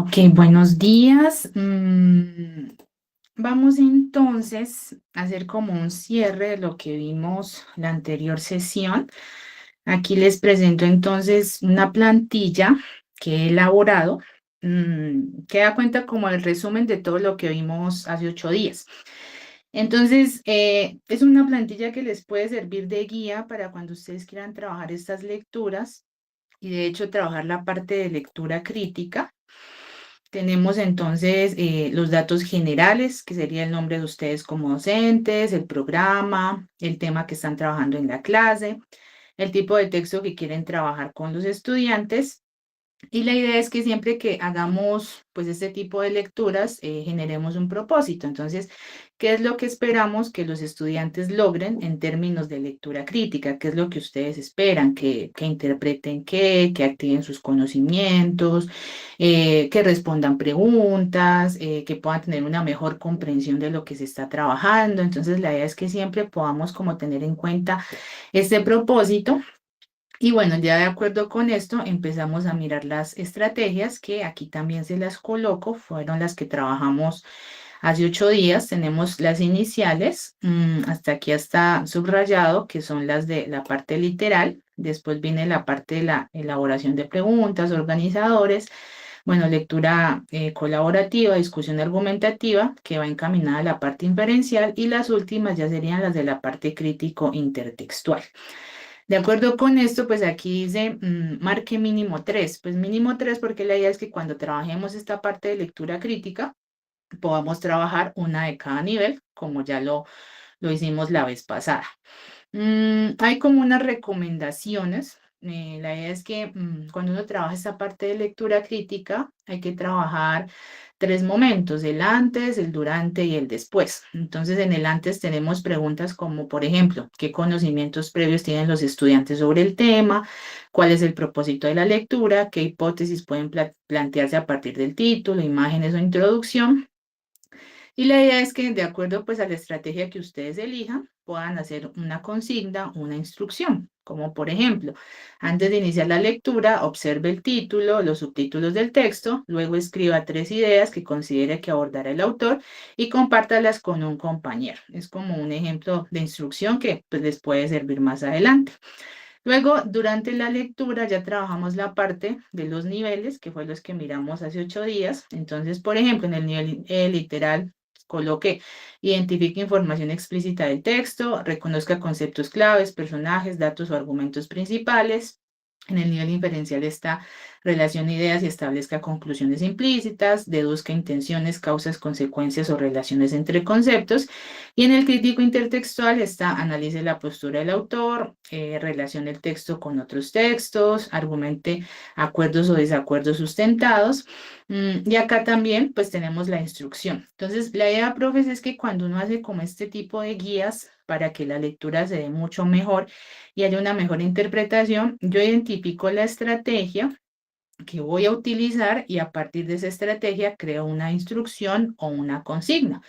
Ok, buenos días. Vamos entonces a hacer como un cierre de lo que vimos la anterior sesión. Aquí les presento entonces una plantilla que he elaborado, que da cuenta como el resumen de todo lo que vimos hace 8 días. Entonces, es una plantilla que les puede servir de guía para cuando ustedes quieran trabajar estas lecturas y de hecho trabajar la parte de lectura crítica. Tenemos entonces los datos generales, que sería el nombre de ustedes como docentes, el programa, el tema que están trabajando en la clase, el tipo de texto que quieren trabajar con los estudiantes. Y la idea es que siempre que hagamos pues este tipo de lecturas, generemos un propósito. Entonces, ¿qué es lo que esperamos que los estudiantes logren en términos de lectura crítica? ¿Qué es lo que ustedes esperan? Que interpreten qué, que activen sus conocimientos, que respondan preguntas, que puedan tener una mejor comprensión de lo que se está trabajando. Entonces, la idea es que siempre podamos como tener en cuenta este propósito. Y bueno, ya de acuerdo con esto, empezamos a mirar las estrategias que aquí también se las coloco, fueron las que trabajamos hace 8 días. Tenemos las iniciales, hasta aquí está subrayado, que son las de la parte literal. Después viene la parte de la elaboración de preguntas, organizadores, bueno, lectura colaborativa, discusión argumentativa, que va encaminada a la parte inferencial, y las últimas ya serían las de la parte crítico intertextual. De acuerdo con esto, pues aquí dice, marque mínimo 3. Pues mínimo 3 porque la idea es que cuando trabajemos esta parte de lectura crítica, podamos trabajar una de cada nivel, como ya lo hicimos la vez pasada. Hay como unas recomendaciones. La idea es que cuando uno trabaja esta parte de lectura crítica, hay que trabajar 3 momentos: el antes, el durante y el después. Entonces, en el antes tenemos preguntas como, por ejemplo, ¿qué conocimientos previos tienen los estudiantes sobre el tema? ¿Cuál es el propósito de la lectura? ¿Qué hipótesis pueden plantearse a partir del título, imágenes o introducción? Y la idea es que de acuerdo pues a la estrategia que ustedes elijan, puedan hacer una consigna, una instrucción, como por ejemplo, antes de iniciar la lectura, observe el título, los subtítulos del texto, luego escriba 3 ideas que considere que abordará el autor y compártalas con un compañero. Es como un ejemplo de instrucción que pues, les puede servir más adelante. Luego, durante la lectura ya trabajamos la parte de los niveles, que fue los que miramos hace 8 días. Entonces, por ejemplo, en el nivel literal, coloque, identifique información explícita del texto, reconozca conceptos claves, personajes, datos o argumentos principales. En el nivel inferencial está relacione ideas y establezca conclusiones implícitas, deduzca intenciones, causas, consecuencias o relaciones entre conceptos. Y en el crítico intertextual está analice la postura del autor, relacione el texto con otros textos, argumente acuerdos o desacuerdos sustentados. Y acá también pues tenemos la instrucción. Entonces la idea, profes, es que cuando uno hace como este tipo de guías para que la lectura se dé mucho mejor y haya una mejor interpretación, yo identifico la estrategia que voy a utilizar y a partir de esa estrategia creo una instrucción o una consigna.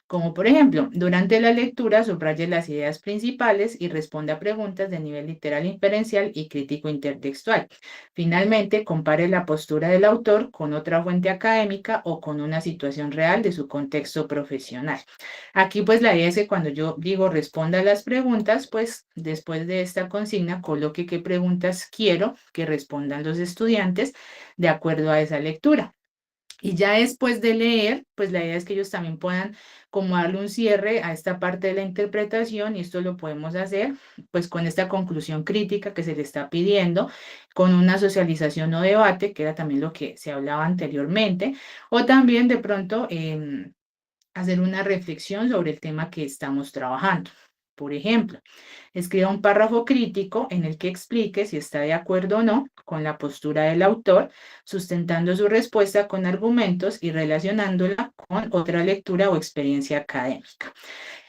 Como por ejemplo, durante la lectura subraye las ideas principales y responda a preguntas de nivel literal inferencial y crítico intertextual. Finalmente, compare la postura del autor con otra fuente académica o con una situación real de su contexto profesional. Aquí pues la idea es que cuando yo digo responda a las preguntas, pues después de esta consigna coloque qué preguntas quiero que respondan los estudiantes de acuerdo a esa lectura. Y ya después de leer, pues la idea es que ellos también puedan como darle un cierre a esta parte de la interpretación, y esto lo podemos hacer pues con esta conclusión crítica que se le está pidiendo, con una socialización o debate, que era también lo que se hablaba anteriormente, o también de pronto hacer una reflexión sobre el tema que estamos trabajando. Por ejemplo, escriba un párrafo crítico en el que explique si está de acuerdo o no con la postura del autor, sustentando su respuesta con argumentos y relacionándola con otra lectura o experiencia académica.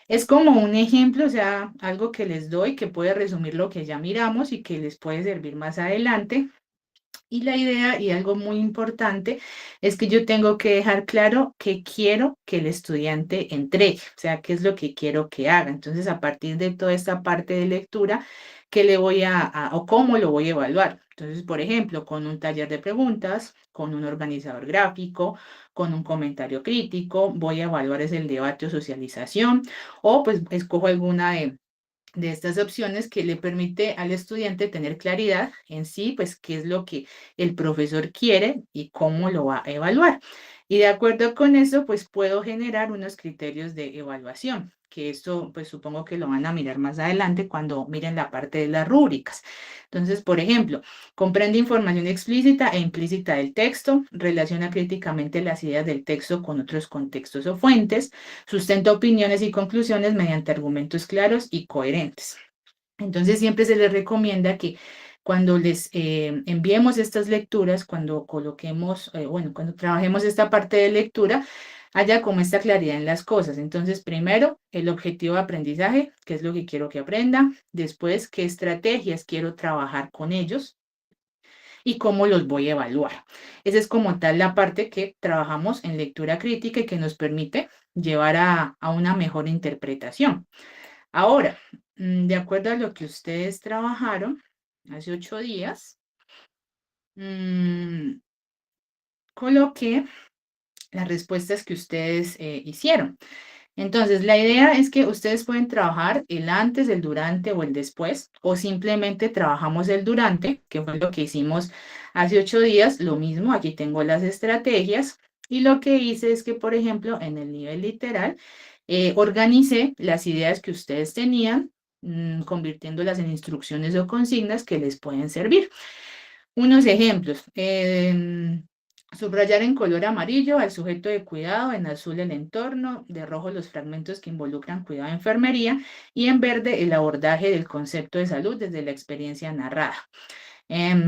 Es como un ejemplo, o sea, algo que les doy que puede resumir lo que ya miramos y que les puede servir más adelante. Y la idea, y algo muy importante, es que yo tengo que dejar claro qué quiero que el estudiante entregue, o sea, qué es lo que quiero que haga. Entonces, a partir de toda esta parte de lectura, ¿qué le voy o cómo lo voy a evaluar? Entonces, por ejemplo, con un taller de preguntas, con un organizador gráfico, con un comentario crítico, voy a evaluar es el debate o socialización, o pues escojo alguna de estas opciones que le permite al estudiante tener claridad en sí, pues qué es lo que el profesor quiere y cómo lo va a evaluar. Y de acuerdo con eso, pues puedo generar unos criterios de evaluación, que esto pues supongo que lo van a mirar más adelante cuando miren la parte de las rúbricas. Entonces, por ejemplo, comprende información explícita e implícita del texto, relaciona críticamente las ideas del texto con otros contextos o fuentes, sustenta opiniones y conclusiones mediante argumentos claros y coherentes. Entonces siempre se les recomienda que cuando les enviemos estas lecturas, cuando coloquemos, bueno, cuando trabajemos esta parte de lectura, haya como esta claridad en las cosas. Entonces, primero, el objetivo de aprendizaje, qué es lo que quiero que aprenda. Después, qué estrategias quiero trabajar con ellos y cómo los voy a evaluar. Esa es como tal la parte que trabajamos en lectura crítica y que nos permite llevar a una mejor interpretación. Ahora, de acuerdo a lo que ustedes trabajaron hace 8 días, mm, coloqué las respuestas que ustedes hicieron. Entonces, la idea es que ustedes pueden trabajar el antes, el durante o el después, o simplemente trabajamos el durante, que fue lo que hicimos hace 8 días. Lo mismo, aquí tengo las estrategias. Y lo que hice es que, por ejemplo, en el nivel literal, organicé las ideas que ustedes tenían, convirtiéndolas en instrucciones o consignas que les pueden servir. Unos ejemplos. Subrayar en color amarillo al sujeto de cuidado, en azul el entorno, de rojo los fragmentos que involucran cuidado de enfermería y en verde el abordaje del concepto de salud desde la experiencia narrada.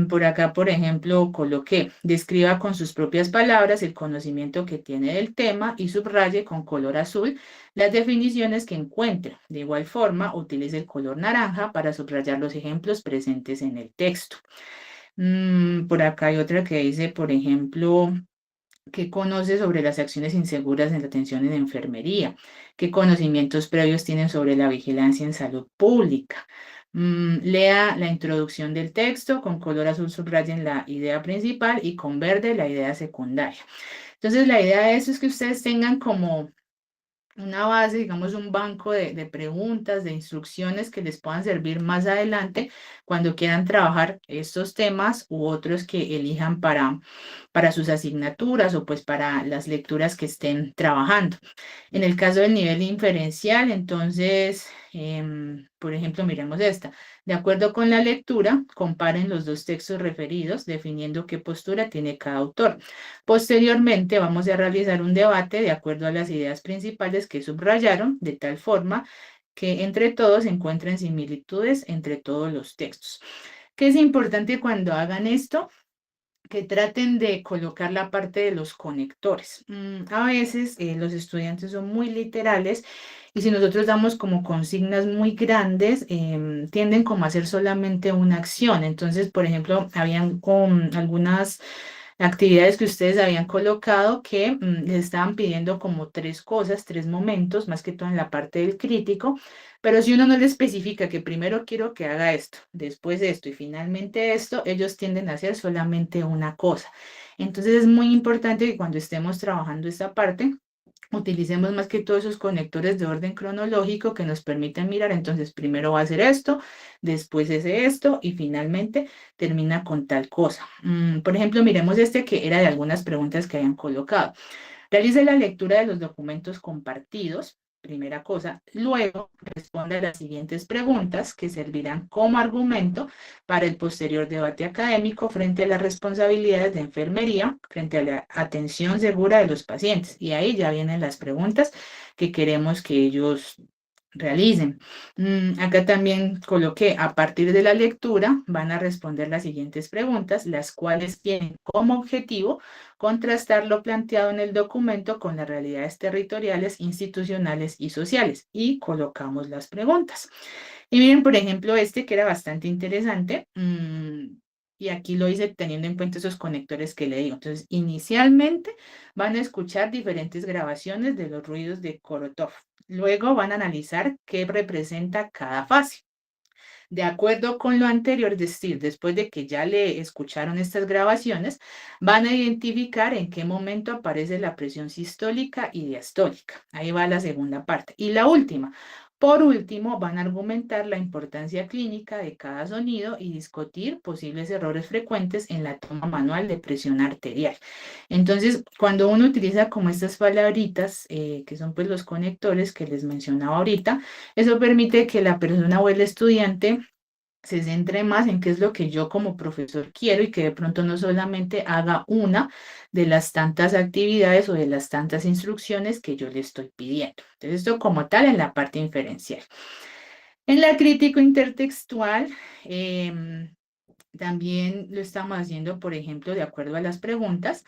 Por acá, por ejemplo, coloqué, describa con sus propias palabras el conocimiento que tiene del tema y subraye con color azul las definiciones que encuentre. De igual forma, utilice el color naranja para subrayar los ejemplos presentes en el texto. Por acá hay otra que dice, por ejemplo, ¿qué conoce sobre las acciones inseguras en la atención en enfermería? ¿Qué conocimientos previos tienen sobre la vigilancia en salud pública? Lea la introducción del texto, con color azul subrayen la idea principal y con verde la idea secundaria. Entonces, la idea de eso es que ustedes tengan como una base, digamos, un banco de preguntas, de instrucciones que les puedan servir más adelante cuando quieran trabajar estos temas u otros que elijan para sus asignaturas o pues para las lecturas que estén trabajando. En el caso del nivel inferencial, entonces, por ejemplo, miremos esta. De acuerdo con la lectura, comparen los dos textos referidos, definiendo qué postura tiene cada autor. Posteriormente, vamos a realizar un debate de acuerdo a las ideas principales que subrayaron, de tal forma que entre todos encuentren similitudes entre todos los textos. ¿Qué es importante cuando hagan esto? Que traten de colocar la parte de los conectores. A veces los estudiantes son muy literales y si nosotros damos como consignas muy grandes, tienden como a hacer solamente una acción. Entonces, por ejemplo, habían con algunas actividades que ustedes habían colocado que les estaban pidiendo como tres cosas, tres momentos, más que todo en la parte del crítico, pero si uno no le especifica que primero quiero que haga esto, después esto y finalmente esto, ellos tienden a hacer solamente una cosa. Entonces es muy importante que cuando estemos trabajando esta parte, utilicemos más que todos esos conectores de orden cronológico que nos permiten mirar, entonces primero va a hacer esto, después hace esto y finalmente termina con tal cosa. Por ejemplo, miremos este que era de algunas preguntas que habían colocado. Realice la lectura de los documentos compartidos, primera cosa. Luego, responda a las siguientes preguntas que servirán como argumento para el posterior debate académico frente a las responsabilidades de enfermería, frente a la atención segura de los pacientes. Y ahí ya vienen las preguntas que queremos que ellos realicen. Acá también coloqué, a partir de la lectura, van a responder las siguientes preguntas, las cuales tienen como objetivo contrastar lo planteado en el documento con las realidades territoriales, institucionales y sociales. Y colocamos las preguntas. Y miren, por ejemplo, este que era bastante interesante. Y aquí lo hice teniendo en cuenta esos conectores que le digo. Entonces, inicialmente van a escuchar diferentes grabaciones de los ruidos de Korotov. Luego van a analizar qué representa cada fase. De acuerdo con lo anterior, es decir, después de que ya le escucharon estas grabaciones, van a identificar en qué momento aparece la presión sistólica y diastólica. Ahí va la segunda parte. Y la última. Por último, van a argumentar la importancia clínica de cada sonido y discutir posibles errores frecuentes en la toma manual de presión arterial. Entonces, cuando uno utiliza como estas palabritas, que son pues los conectores que les mencionaba ahorita, eso permite que la persona o el estudiante se centre más en qué es lo que yo como profesor quiero y que de pronto no solamente haga una de las tantas actividades o de las tantas instrucciones que yo le estoy pidiendo. Entonces, esto como tal en la parte inferencial. En la crítico intertextual, también lo estamos haciendo, por ejemplo, de acuerdo a las preguntas.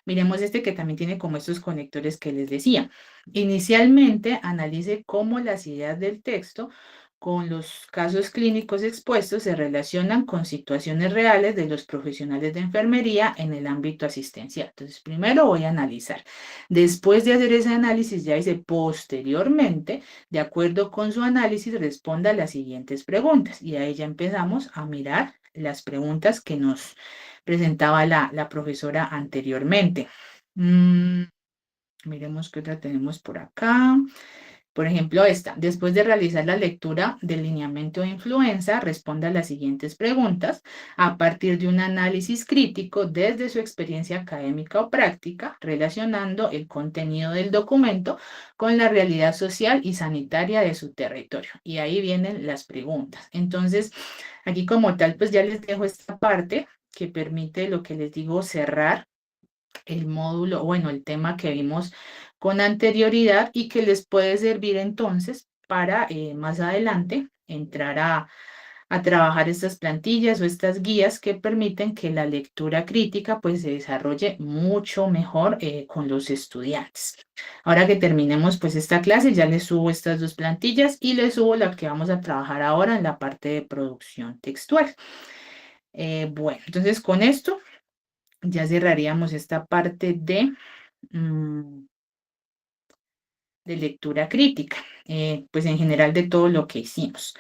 Miremos este que también tiene como estos conectores que les decía. Inicialmente, analice cómo las ideas del texto con los casos clínicos expuestos se relacionan con situaciones reales de los profesionales de enfermería en el ámbito asistencial. Entonces, primero voy a analizar. Después de hacer ese análisis, ya dice posteriormente, de acuerdo con su análisis, responda a las siguientes preguntas. Y ahí ya empezamos a mirar las preguntas que nos presentaba la profesora anteriormente. Miremos qué otra tenemos por acá. Por ejemplo, esta. Después de realizar la lectura del lineamiento de influenza, responda a las siguientes preguntas a partir de un análisis crítico desde su experiencia académica o práctica, relacionando el contenido del documento con la realidad social y sanitaria de su territorio. Y ahí vienen las preguntas. Entonces, aquí como tal, pues ya les dejo esta parte que permite lo que les digo, cerrar el módulo, bueno, el tema que vimos con anterioridad y que les puede servir entonces para más adelante entrar a trabajar estas plantillas o estas guías que permiten que la lectura crítica pues se desarrolle mucho mejor con los estudiantes. Ahora que terminemos pues esta clase ya les subo estas dos plantillas y les subo la que vamos a trabajar ahora en la parte de producción textual. Bueno, entonces con esto ya cerraríamos esta parte mm, de lectura crítica, pues en general de todo lo que hicimos.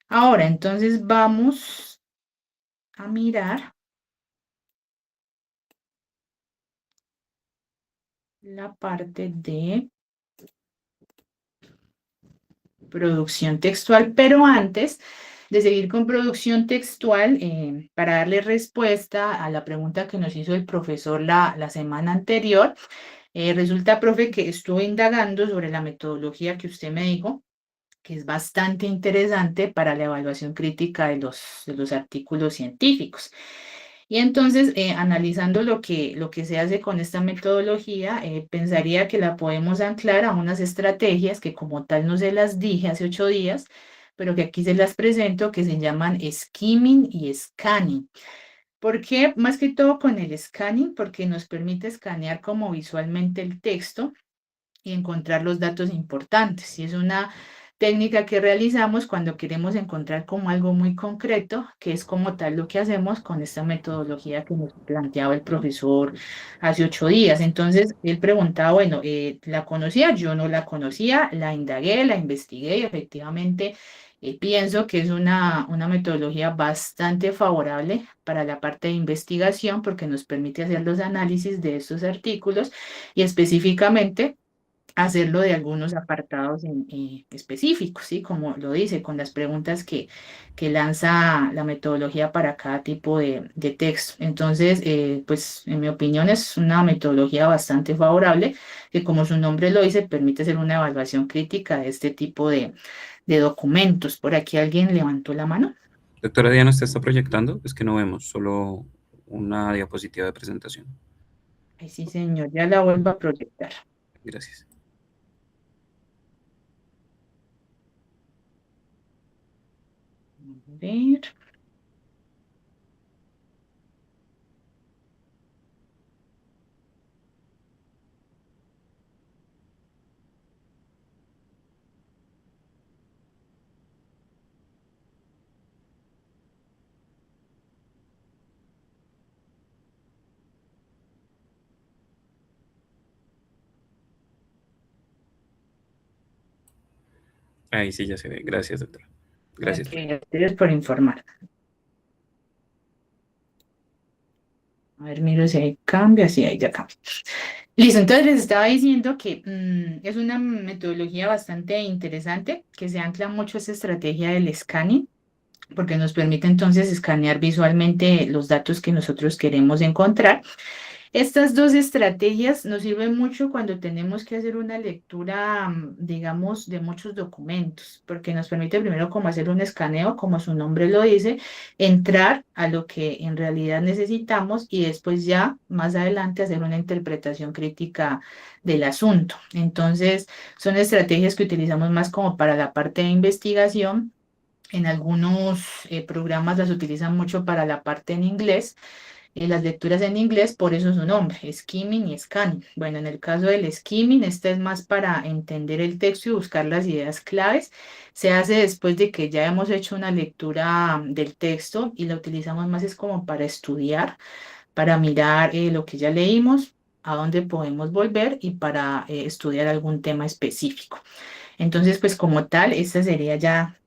Ahora, entonces vamos a mirar la parte de producción textual, pero antes de seguir con producción textual, para darle respuesta a la pregunta que nos hizo el profesor la semana anterior, resulta, profe, que estuve indagando sobre la metodología que usted me dijo, que es bastante interesante para la evaluación crítica de los artículos científicos. Y entonces, analizando lo que se hace con esta metodología, pensaría que la podemos anclar a unas estrategias que como tal no se las dije hace 8 días, pero que aquí se las presento, que se llaman skimming y scanning. ¿Por qué? Más que todo con el scanning, porque nos permite escanear como visualmente el texto y encontrar los datos importantes. Y es una técnica que realizamos cuando queremos encontrar como algo muy concreto, que es como tal lo que hacemos con esta metodología que nos planteaba el profesor hace 8 días. Entonces, él preguntaba, bueno, ¿la conocía? Yo no la conocía, la indagué, la investigué y efectivamente pienso que es una metodología bastante favorable para la parte de investigación porque nos permite hacer los análisis de estos artículos y específicamente hacerlo de algunos apartados específicos, ¿sí? Como lo dice, con las preguntas que lanza la metodología para cada tipo de texto. Entonces, pues en mi opinión es una metodología bastante favorable que como su nombre lo dice, permite hacer una evaluación crítica de este tipo de documentos. Por aquí alguien levantó la mano. Doctora Diana, ¿usted está proyectando? Es que no vemos, solo una diapositiva de presentación. Ay, sí, señor, ya la vuelvo a proyectar. Gracias. A ver. Ahí sí ya se ve. Gracias, doctora. Gracias. Ok, gracias por informar. A ver, miro si hay cambio, sí, ahí ya cambia. Listo, entonces les estaba diciendo que es una metodología bastante interesante que se ancla mucho a esta estrategia del scanning, porque nos permite entonces escanear visualmente los datos que nosotros queremos encontrar. Estas dos estrategias nos sirven mucho cuando tenemos que hacer una lectura, digamos, de muchos documentos, porque nos permite primero como hacer un escaneo, como su nombre lo dice, entrar a lo que en realidad necesitamos y después ya más adelante hacer una interpretación crítica del asunto. Entonces, son estrategias que utilizamos más como para la parte de investigación. En algunos programas las utilizan mucho para la parte en inglés, las lecturas en inglés, por eso su nombre, skimming y scanning. Bueno, en el caso del skimming, esta es más para entender el texto y buscar las ideas claves. Se hace después de que ya hemos hecho una lectura del texto y la utilizamos más es como para estudiar, para mirar lo que ya leímos, a dónde podemos volver y para estudiar algún tema específico. Entonces, pues como tal, esta sería ya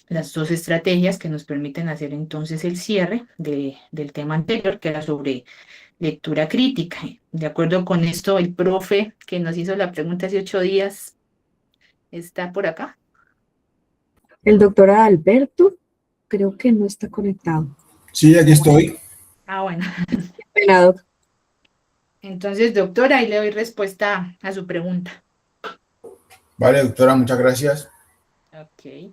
las dos estrategias que nos permiten hacer entonces el cierre del tema anterior, que era sobre lectura crítica. De acuerdo con esto, el profe que nos hizo la pregunta hace 8 días está por acá. El doctor Alberto creo que no está conectado. Sí, aquí estoy. Ah, bueno. Pelado. Entonces, doctora, ahí le doy respuesta a su pregunta. Vale, doctora, muchas gracias. Ok.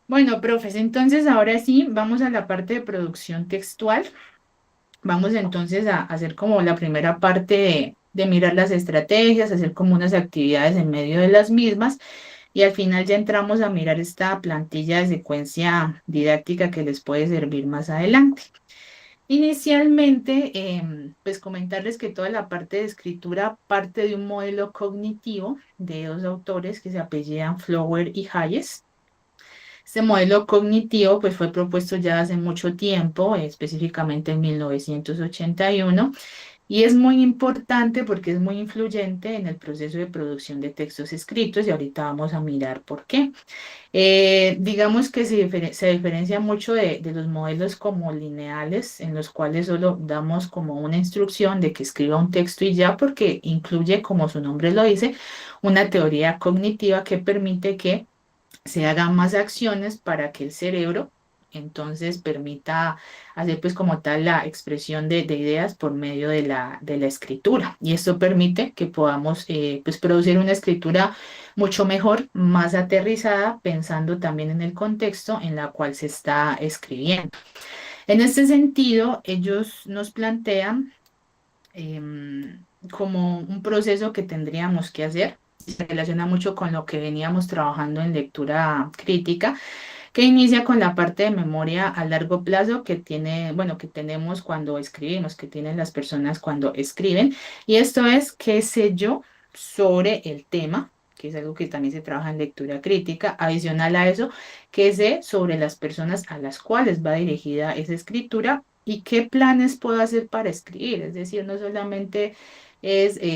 Bueno, profes, entonces ahora sí, vamos a la parte de producción textual. Vamos entonces a hacer como la primera parte de mirar las estrategias, hacer como unas actividades en medio de las mismas y al final ya entramos a mirar esta plantilla de secuencia didáctica que les puede servir más adelante. Inicialmente, pues comentarles que toda la parte de escritura parte de un modelo cognitivo de dos autores que se apellidan Flower y Hayes. Este modelo cognitivo pues, fue propuesto ya hace mucho tiempo, específicamente en 1981, y es muy importante porque es muy influyente en el proceso de producción de textos escritos y ahorita vamos a mirar por qué. Digamos que se diferencia mucho de los modelos como lineales, en los cuales solo damos como una instrucción de que escriba un texto y ya, porque incluye, como su nombre lo dice, una teoría cognitiva que permite que se hagan más acciones para que el cerebro entonces permita hacer pues como tal la expresión de ideas por medio de la escritura. Y esto permite que podamos pues producir una escritura mucho mejor, más aterrizada, pensando también en el contexto en la cual se está escribiendo. En este sentido, ellos nos plantean como un proceso que tendríamos que hacer. Se relaciona mucho con lo que veníamos trabajando en lectura crítica, que inicia con la parte de memoria a largo plazo que tiene, bueno, que tenemos cuando escribimos, que tienen las personas cuando escriben. Y esto es qué sé yo sobre el tema, que es algo que también se trabaja en lectura crítica. Adicional a eso, qué sé sobre las personas a las cuales va dirigida esa escritura y qué planes puedo hacer para escribir. Es decir, no solamente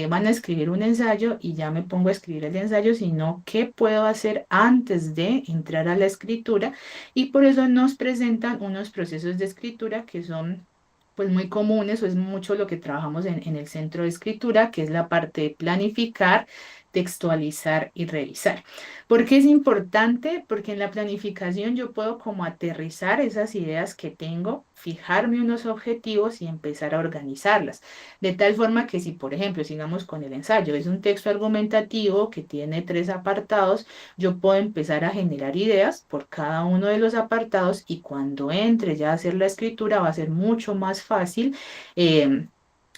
van a escribir un ensayo y ya me pongo a escribir el ensayo, sino qué puedo hacer antes de entrar a la escritura y por eso nos presentan unos procesos de escritura que son pues muy comunes o es mucho lo que trabajamos en el centro de escritura, que es la parte de planificar, textualizar y revisar. ¿Por qué es importante? Porque en la planificación yo puedo como aterrizar esas ideas que tengo, fijarme unos objetivos y empezar a organizarlas. De tal forma que si, por ejemplo, sigamos con el ensayo, es un texto argumentativo que tiene 3 apartados, yo puedo empezar a generar ideas por cada uno de los apartados y cuando entre ya a hacer la escritura va a ser mucho más fácil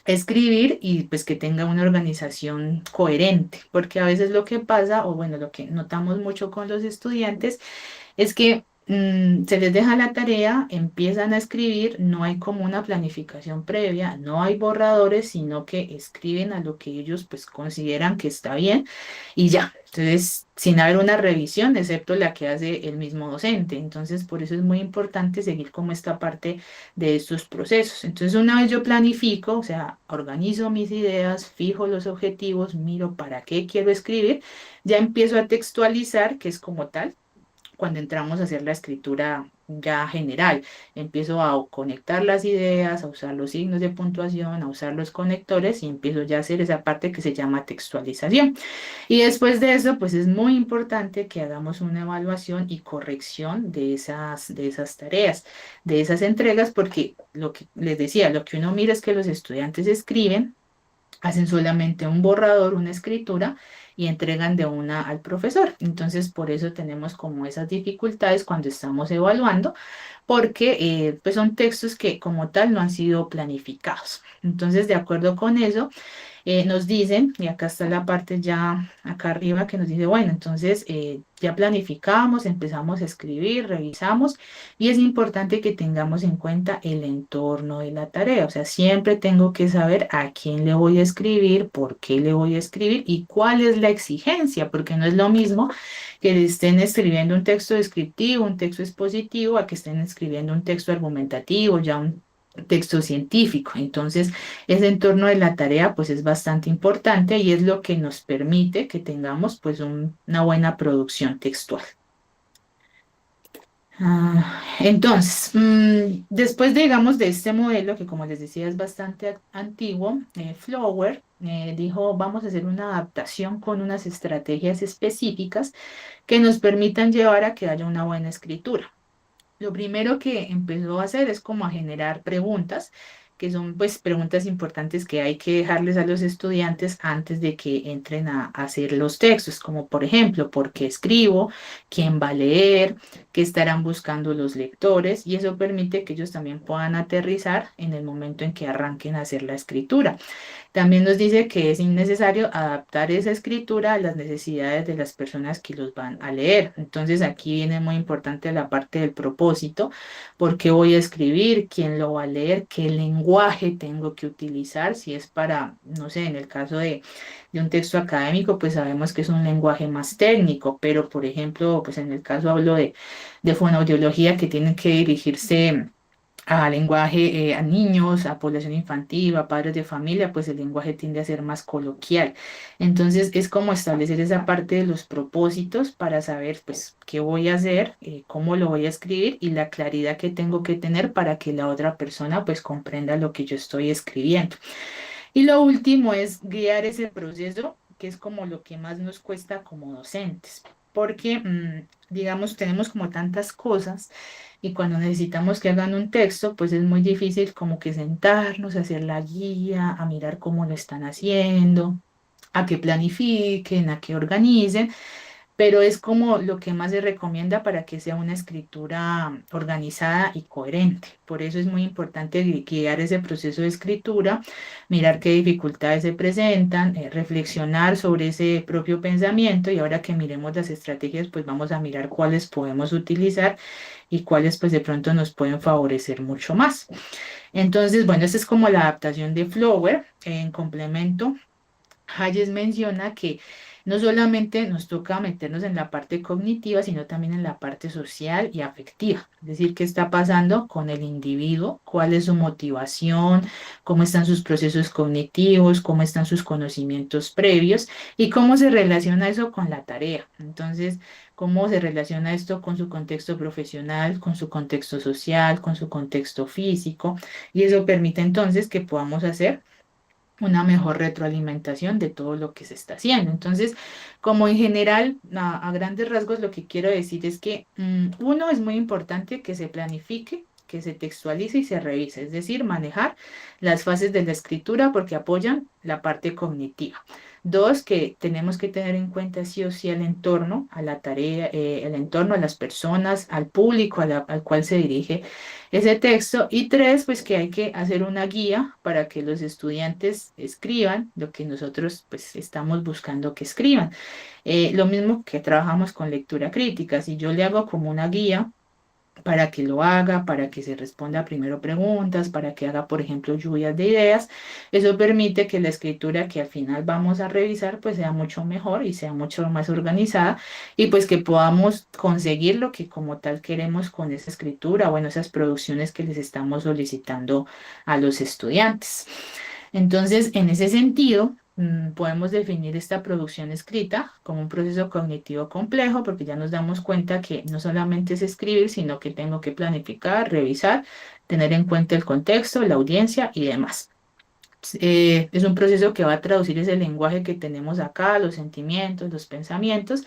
escribir y pues que tenga una organización coherente, porque a veces lo que pasa, o bueno, lo que notamos mucho con los estudiantes, es que se les deja la tarea, empiezan a escribir, no hay como una planificación previa, no hay borradores, sino que escriben a lo que ellos pues consideran que está bien y ya. Entonces, sin haber una revisión, excepto la que hace el mismo docente. Entonces, por eso es muy importante seguir como esta parte de estos procesos. Entonces, una vez yo planifico, o sea, organizo mis ideas, fijo los objetivos, miro para qué quiero escribir, ya empiezo a textualizar, que es como tal cuando entramos a hacer la escritura ya general. Empiezo a conectar las ideas, a usar los signos de puntuación, a usar los conectores y empiezo ya a hacer esa parte que se llama textualización. Y después de eso, pues es muy importante que hagamos una evaluación y corrección de esas tareas, de esas entregas, porque lo que les decía, lo que uno mira es que los estudiantes escriben, hacen solamente un borrador, una escritura y entregan de una al profesor. Entonces, por eso tenemos como esas dificultades cuando estamos evaluando, porque pues son textos que como tal no han sido planificados. Entonces, de acuerdo con eso, nos dicen, y acá está la parte ya acá arriba que nos dice, bueno, entonces ya planificamos, empezamos a escribir, revisamos y es importante que tengamos en cuenta el entorno de la tarea. O sea, siempre tengo que saber a quién le voy a escribir, por qué le voy a escribir y cuál es la exigencia, porque no es lo mismo que le estén escribiendo un texto descriptivo, un texto expositivo, a que estén escribiendo un texto argumentativo, ya un texto científico. Entonces, ese entorno de la tarea pues es bastante importante y es lo que nos permite que tengamos pues una buena producción textual. Entonces, después digamos de este modelo que como les decía es bastante antiguo, Flower dijo vamos a hacer una adaptación con unas estrategias específicas que nos permitan llevar a que haya una buena escritura. Lo primero que empezó a hacer es como a generar preguntas, que son pues preguntas importantes que hay que dejarles a los estudiantes antes de que entren a hacer los textos, como por ejemplo, ¿por qué escribo? ¿Quién va a leer? ¿Qué estarán buscando los lectores? Y eso permite que ellos también puedan aterrizar en el momento en que arranquen a hacer la escritura. También nos dice que es innecesario adaptar esa escritura a las necesidades de las personas que los van a leer. Entonces aquí viene muy importante la parte del propósito, por qué voy a escribir, quién lo va a leer, qué lenguaje tengo que utilizar, si es para, no sé, en el caso de un texto académico, pues sabemos que es un lenguaje más técnico, pero por ejemplo, pues en el caso hablo de fonoaudiología que tienen que dirigirse a lenguaje, a niños, a población infantil, a padres de familia, pues el lenguaje tiende a ser más coloquial. Entonces es como establecer esa parte de los propósitos para saber pues qué voy a hacer, cómo lo voy a escribir y la claridad que tengo que tener para que la otra persona pues comprenda lo que yo estoy escribiendo. Y lo último es guiar ese proceso, que es como lo que más nos cuesta como docentes, porque, digamos, tenemos como tantas cosas y cuando necesitamos que hagan un texto, pues es muy difícil como que sentarnos, a hacer la guía, a mirar cómo lo están haciendo, a que planifiquen, a que organicen, pero es como lo que más se recomienda para que sea una escritura organizada y coherente. Por eso es muy importante guiar ese proceso de escritura, mirar qué dificultades se presentan, reflexionar sobre ese propio pensamiento y ahora que miremos las estrategias, pues vamos a mirar cuáles podemos utilizar y cuáles pues de pronto nos pueden favorecer mucho más. Entonces, bueno, esta es como la adaptación de Flower en complemento. Hayes menciona que no solamente nos toca meternos en la parte cognitiva, sino también en la parte social y afectiva. Es decir, qué está pasando con el individuo, cuál es su motivación, cómo están sus procesos cognitivos, cómo están sus conocimientos previos y cómo se relaciona eso con la tarea. Entonces, cómo se relaciona esto con su contexto profesional, con su contexto social, con su contexto físico. Y eso permite entonces que podamos hacer una mejor retroalimentación de todo lo que se está haciendo. Entonces, como en general, a grandes rasgos, lo que quiero decir es que, uno, es muy importante que se planifique, que se textualice y se revise, es decir, manejar las fases de la escritura porque apoyan la parte cognitiva. Dos, que tenemos que tener en cuenta sí o sí el entorno, a la tarea, el entorno, a las personas, al público al cual se dirige ese texto. Y tres, pues que hay que hacer una guía para que los estudiantes escriban lo que nosotros pues estamos buscando que escriban. Lo mismo que trabajamos con lectura crítica. Si yo le hago como una guía para que lo haga, para que se responda primero preguntas, para que haga, por ejemplo, lluvias de ideas. Eso permite que la escritura que al final vamos a revisar pues sea mucho mejor y sea mucho más organizada y pues que podamos conseguir lo que como tal queremos con esa escritura, bueno, esas producciones que les estamos solicitando a los estudiantes. Entonces, en ese sentido, podemos definir esta producción escrita como un proceso cognitivo complejo porque ya nos damos cuenta que no solamente es escribir, sino que tengo que planificar, revisar, tener en cuenta el contexto, la audiencia y demás. Es un proceso que va a traducir ese lenguaje que tenemos acá, los sentimientos, los pensamientos,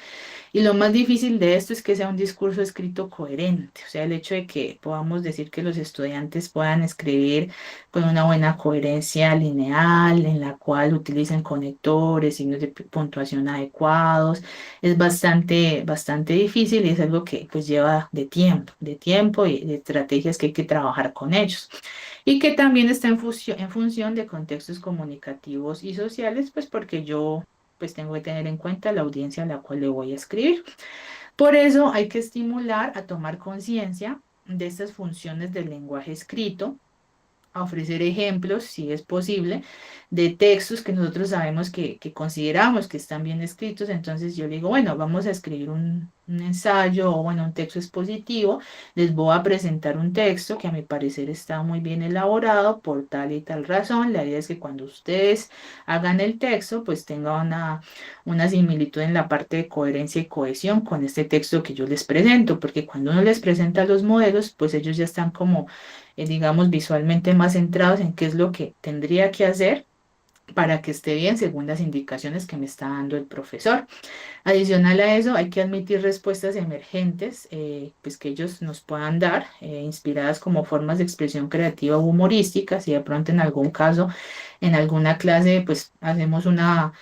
y lo más difícil de esto es que sea un discurso escrito coherente, o sea, el hecho de que podamos decir que los estudiantes puedan escribir con una buena coherencia lineal, en la cual utilicen conectores, signos de puntuación adecuados, es bastante difícil y es algo que pues lleva de tiempo y de estrategias que hay que trabajar con ellos. Y que también está en función de contextos comunicativos y sociales, pues porque yo pues tengo que tener en cuenta la audiencia a la cual le voy a escribir. Por eso hay que estimular a tomar conciencia de estas funciones del lenguaje escrito, a ofrecer ejemplos, si es posible, de textos que nosotros sabemos que consideramos que están bien escritos. Entonces yo le digo, bueno, vamos a escribir un ensayo o bueno, un texto expositivo. Les voy a presentar un texto que a mi parecer está muy bien elaborado por tal y tal razón. La idea es que cuando ustedes hagan el texto, pues tenga una similitud en la parte de coherencia y cohesión con este texto que yo les presento, porque cuando uno les presenta los modelos, pues ellos ya están como digamos, visualmente más centrados en qué es lo que tendría que hacer para que esté bien según las indicaciones que me está dando el profesor. Adicional a eso, hay que admitir respuestas emergentes, pues que ellos nos puedan dar, inspiradas como formas de expresión creativa u humorística, si de pronto en algún caso, en alguna clase, pues hacemos una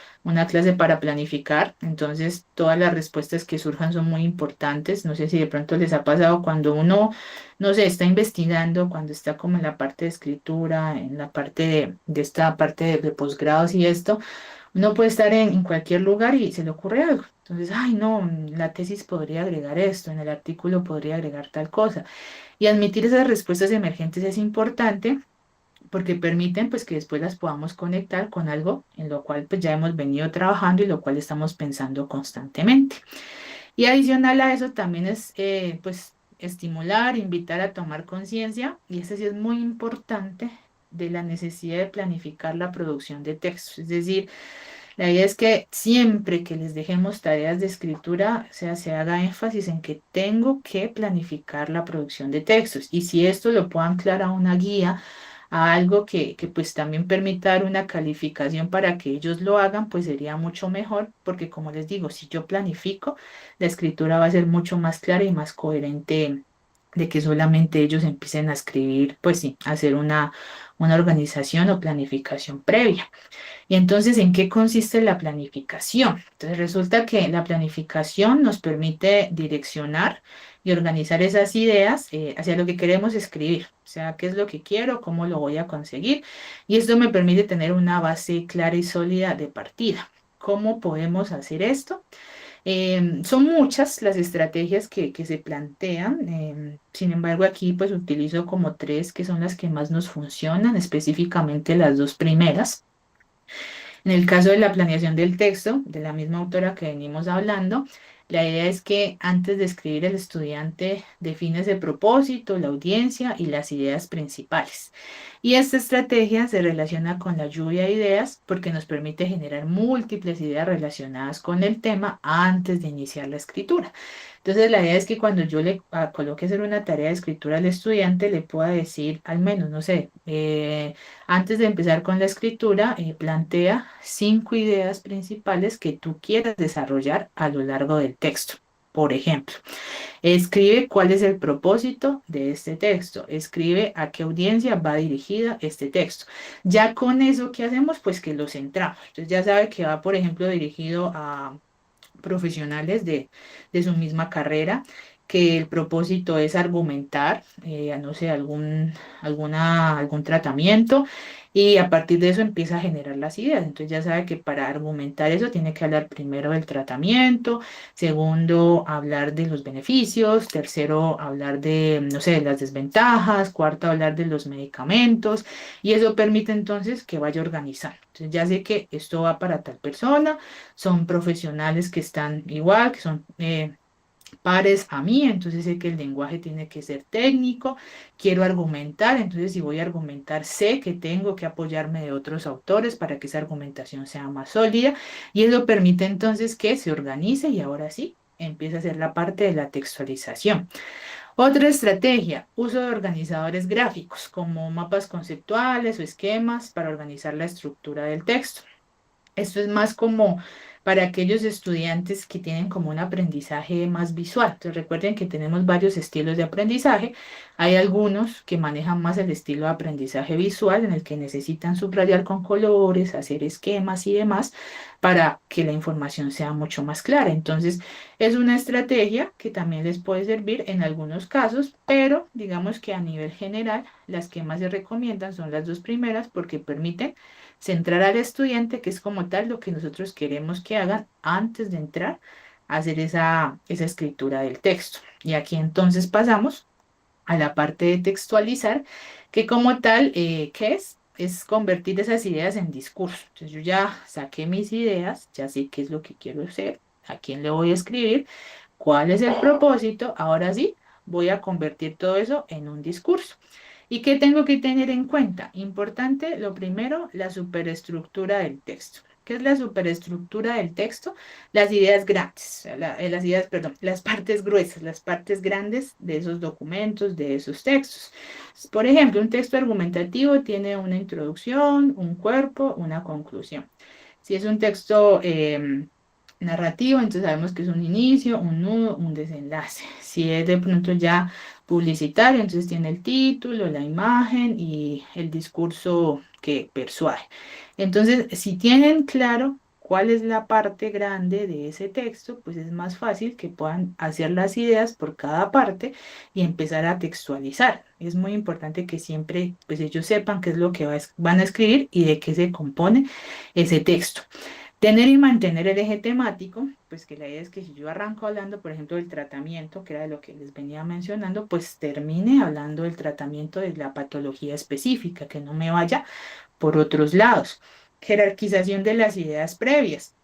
clase para planificar, entonces todas las respuestas que surjan son muy importantes. No sé si de pronto les ha pasado cuando uno, no sé, está investigando, cuando está como en la parte de escritura, en la parte de esta parte de posgrados y esto. Uno puede estar en cualquier lugar y se le ocurre algo. Entonces, ay, no, la tesis podría agregar esto, en el artículo podría agregar tal cosa. Y admitir esas respuestas emergentes es importante porque permiten pues que después las podamos conectar con algo en lo cual pues ya hemos venido trabajando y lo cual estamos pensando constantemente. Y adicional a eso también es pues estimular, invitar a tomar conciencia, y eso sí es muy importante, de la necesidad de planificar la producción de textos. Es decir, la idea es que siempre que les dejemos tareas de escritura, o sea, se haga énfasis en que tengo que planificar la producción de textos. Y si esto lo puedo anclar a una guía, a algo que pues también permita dar una calificación para que ellos lo hagan, pues sería mucho mejor, porque como les digo, si yo planifico, la escritura va a ser mucho más clara y más coherente de que solamente ellos empiecen a escribir, pues sí, a hacer una organización o planificación previa. Y entonces, ¿en qué consiste la planificación? Entonces, resulta que la planificación nos permite direccionar y organizar esas ideas hacia lo que queremos escribir. O sea, qué es lo que quiero, cómo lo voy a conseguir. Y esto me permite tener una base clara y sólida de partida. ¿Cómo podemos hacer esto? Son muchas las estrategias que se plantean. Sin embargo, aquí pues utilizo como tres que son las que más nos funcionan, específicamente las dos primeras. En el caso de la planeación del texto, de la misma autora que venimos hablando, la idea es que antes de escribir el estudiante define ese propósito, la audiencia y las ideas principales. Y esta estrategia se relaciona con la lluvia de ideas porque nos permite generar múltiples ideas relacionadas con el tema antes de iniciar la escritura. Entonces, la idea es que cuando yo le coloque a hacer una tarea de escritura al estudiante, le pueda decir, al menos, no sé, antes de empezar con la escritura, plantea 5 ideas principales que tú quieras desarrollar a lo largo del texto. Por ejemplo, escribe cuál es el propósito de este texto. Escribe a qué audiencia va dirigida este texto. Ya con eso, ¿qué hacemos? Pues que lo centramos. Entonces ya sabe que va, por ejemplo, dirigido a profesionales de su misma carrera, que el propósito es argumentar, no sé, algún tratamiento, y a partir de eso empieza a generar las ideas. Entonces ya sabe que para argumentar eso tiene que hablar primero del tratamiento, segundo, hablar de los beneficios, tercero, hablar de, no sé, de las desventajas, cuarto, hablar de los medicamentos, y eso permite entonces que vaya organizando. Entonces ya sé que esto va para tal persona, son profesionales que están igual, que son pares a mí, entonces sé que el lenguaje tiene que ser técnico, quiero argumentar, entonces si voy a argumentar sé que tengo que apoyarme de otros autores para que esa argumentación sea más sólida, y eso permite entonces que se organice y ahora sí empieza a ser la parte de la textualización. Otra estrategia, uso de organizadores gráficos como mapas conceptuales o esquemas para organizar la estructura del texto. Esto es más como para aquellos estudiantes que tienen como un aprendizaje más visual. Entonces recuerden que tenemos varios estilos de aprendizaje. Hay algunos que manejan más el estilo de aprendizaje visual en el que necesitan subrayar con colores, hacer esquemas y demás para que la información sea mucho más clara. Entonces es una estrategia que también les puede servir en algunos casos, pero digamos que a nivel general las que más se recomiendan son las dos primeras porque permiten centrar al estudiante, que es como tal lo que nosotros queremos que hagan antes de entrar a hacer esa escritura del texto. Y aquí entonces pasamos a la parte de textualizar, que como tal, ¿qué es? Es convertir esas ideas en discurso. Entonces yo ya saqué mis ideas, ya sé qué es lo que quiero hacer, a quién le voy a escribir, cuál es el propósito, ahora sí voy a convertir todo eso en un discurso. ¿Y qué tengo que tener en cuenta? Importante, lo primero, la superestructura del texto. ¿Qué es la superestructura del texto? Las ideas grandes, las ideas, perdón, las partes gruesas, las partes grandes de esos documentos, de esos textos. Por ejemplo, un texto argumentativo tiene una introducción, un cuerpo, una conclusión. Si es un texto narrativo, entonces sabemos que es un inicio, un nudo, un desenlace. Si es de pronto ya publicitario, entonces tiene el título, la imagen y el discurso que persuade. Entonces, si tienen claro cuál es la parte grande de ese texto, pues es más fácil que puedan hacer las ideas por cada parte y empezar a textualizar. Es muy importante que siempre pues ellos sepan qué es lo que van a escribir y de qué se compone ese texto. Tener y mantener el eje temático, pues que la idea es que si yo arranco hablando, por ejemplo, del tratamiento, que era de lo que les venía mencionando, pues termine hablando del tratamiento de la patología específica, que no me vaya por otros lados. Jerarquización de las ideas previas.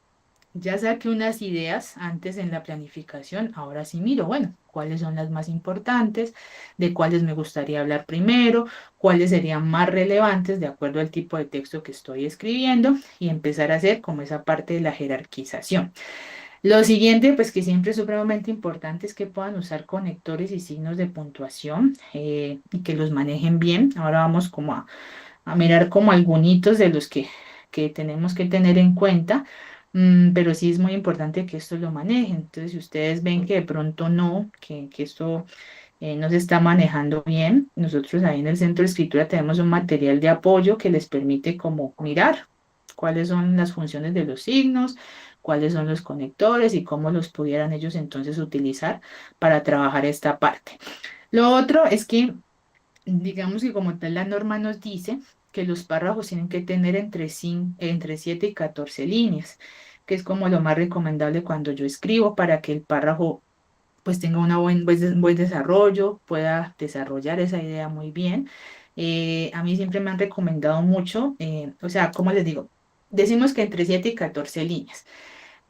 Ya saqué unas ideas antes en la planificación, ahora sí miro, bueno, cuáles son las más importantes, de cuáles me gustaría hablar primero, cuáles serían más relevantes de acuerdo al tipo de texto que estoy escribiendo y empezar a hacer como esa parte de la jerarquización. Lo siguiente, pues que siempre es supremamente importante, es que puedan usar conectores y signos de puntuación y que los manejen bien. Ahora vamos como a mirar como algunos de los que tenemos que tener en cuenta, pero sí es muy importante que esto lo manejen. Entonces, si ustedes ven que de pronto no, que esto no se está manejando bien, nosotros ahí en el centro de escritura tenemos un material de apoyo que les permite como mirar cuáles son las funciones de los signos, cuáles son los conectores y cómo los pudieran ellos entonces utilizar para trabajar esta parte. Lo otro es que digamos que como tal la norma nos dice que los párrafos tienen que tener entre 7 y 14 líneas, que es como lo más recomendable cuando yo escribo para que el párrafo pues tenga buen desarrollo, pueda desarrollar esa idea muy bien. A mí siempre me han recomendado mucho, o sea, como les digo, decimos que entre 7 y 14 líneas.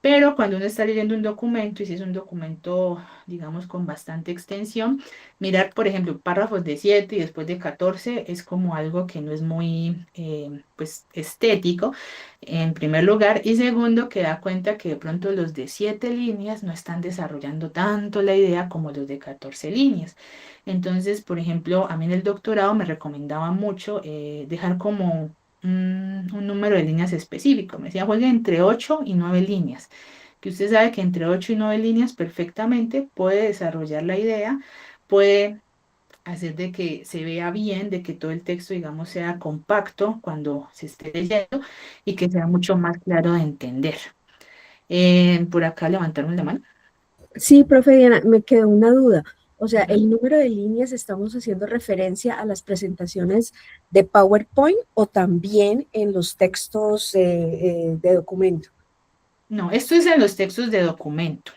Pero cuando uno está leyendo un documento, y si es un documento, digamos, con bastante extensión, mirar, por ejemplo, párrafos de 7 y después de 14 es como algo que no es muy, pues, estético, en primer lugar. Y segundo, que da cuenta que de pronto los de 7 líneas no están desarrollando tanto la idea como los de 14 líneas. Entonces, por ejemplo, a mí en el doctorado me recomendaba mucho dejar como un número de líneas específico. Me decía, juegue entre 8 y 9 líneas. Que usted sabe que entre 8 y 9 líneas perfectamente puede desarrollar la idea, puede hacer de que se vea bien, de que todo el texto, digamos, sea compacto cuando se esté leyendo y que sea mucho más claro de entender. Por acá levantaron la mano. Sí, profe Diana, me quedó una duda. O sea, el número de líneas, ¿estamos haciendo referencia a las presentaciones de PowerPoint o también en los textos de documento? No, esto es en los textos de documento.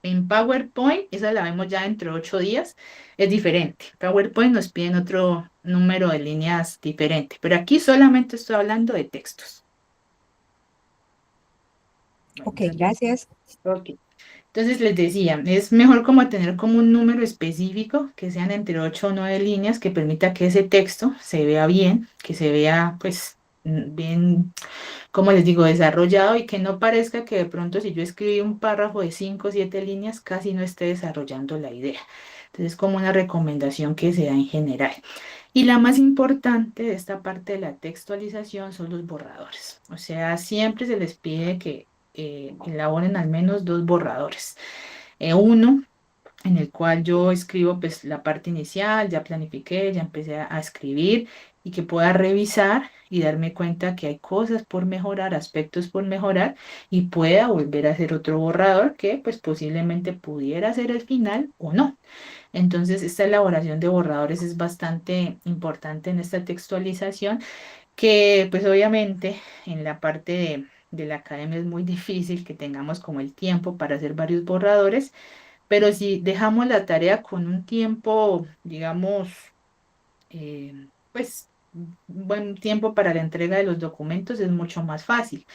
En PowerPoint, esa la vemos ya dentro de 8 días, es diferente. PowerPoint nos piden otro número de líneas diferente, pero aquí solamente estoy hablando de textos. Bueno, Ok, gracias. ok. Entonces les decía, es mejor como tener como un número específico, que sean entre 8 o 9 líneas, que permita que ese texto se vea bien, que se vea pues bien, como les digo, desarrollado y que no parezca que de pronto si yo escribí un párrafo de 5 o 7 líneas, casi no esté desarrollando la idea. Entonces, como una recomendación que se da en general. Y la más importante de esta parte de la textualización son los borradores. O sea, siempre se les pide que elaboren al menos 2 borradores. Uno en el cual yo escribo pues la parte inicial, ya planifiqué, ya empecé a escribir y que pueda revisar y darme cuenta que hay cosas por mejorar, aspectos por mejorar y pueda volver a hacer otro borrador que pues posiblemente pudiera ser el final o no. Entonces, esta elaboración de borradores es bastante importante en esta textualización, que pues obviamente en la parte de la academia es muy difícil que tengamos como el tiempo para hacer varios borradores, pero si dejamos la tarea con un tiempo, digamos, pues un buen tiempo para la entrega de los documentos es mucho más fácil,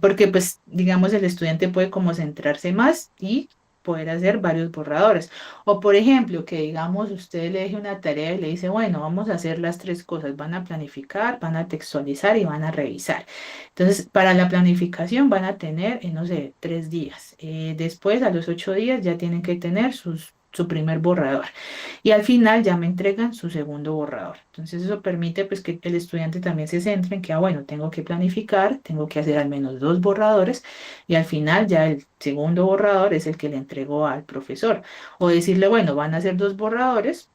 porque pues digamos el estudiante puede como centrarse más y poder hacer varios borradores. O por ejemplo, que digamos usted le deje una tarea y le dice, bueno, vamos a hacer las 3 cosas, van a planificar, van a textualizar y van a revisar. Entonces, para la planificación van a tener, no sé, 3 días. Después, a los 8 días, ya tienen que tener su primer borrador y al final ya me entregan su segundo borrador. Entonces eso permite pues que el estudiante también se centre en que, bueno, tengo que planificar, tengo que hacer al menos 2 borradores y al final ya el segundo borrador es el que le entregó al profesor. O decirle, bueno, van a hacer 2 borradores.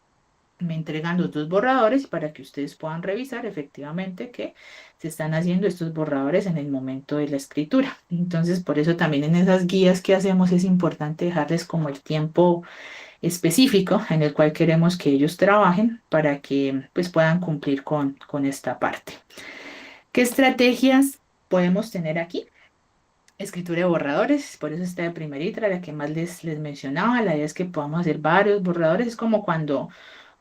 Me entregan los 2 borradores para que ustedes puedan revisar efectivamente que se están haciendo estos borradores en el momento de la escritura. Entonces, por eso también en esas guías que hacemos es importante dejarles como el tiempo específico en el cual queremos que ellos trabajen para que pues puedan cumplir con esta parte. ¿Qué estrategias podemos tener aquí? Escritura de borradores, por eso está de primerita, la que más les mencionaba. La idea es que podamos hacer varios borradores. Es como cuando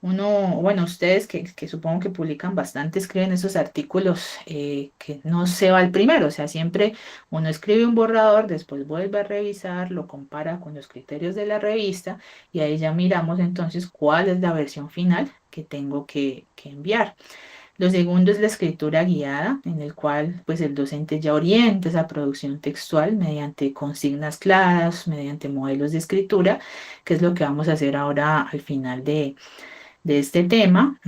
uno, bueno, ustedes que supongo que publican bastante, escriben esos artículos que no se va al primero. O sea, siempre uno escribe un borrador, después vuelve a revisar, lo compara con los criterios de la revista y ahí ya miramos entonces cuál es la versión final que tengo que enviar. Lo segundo es la escritura guiada, en el cual pues el docente ya orienta esa producción textual mediante consignas claras, mediante modelos de escritura, que es lo que vamos a hacer ahora al final de este tema.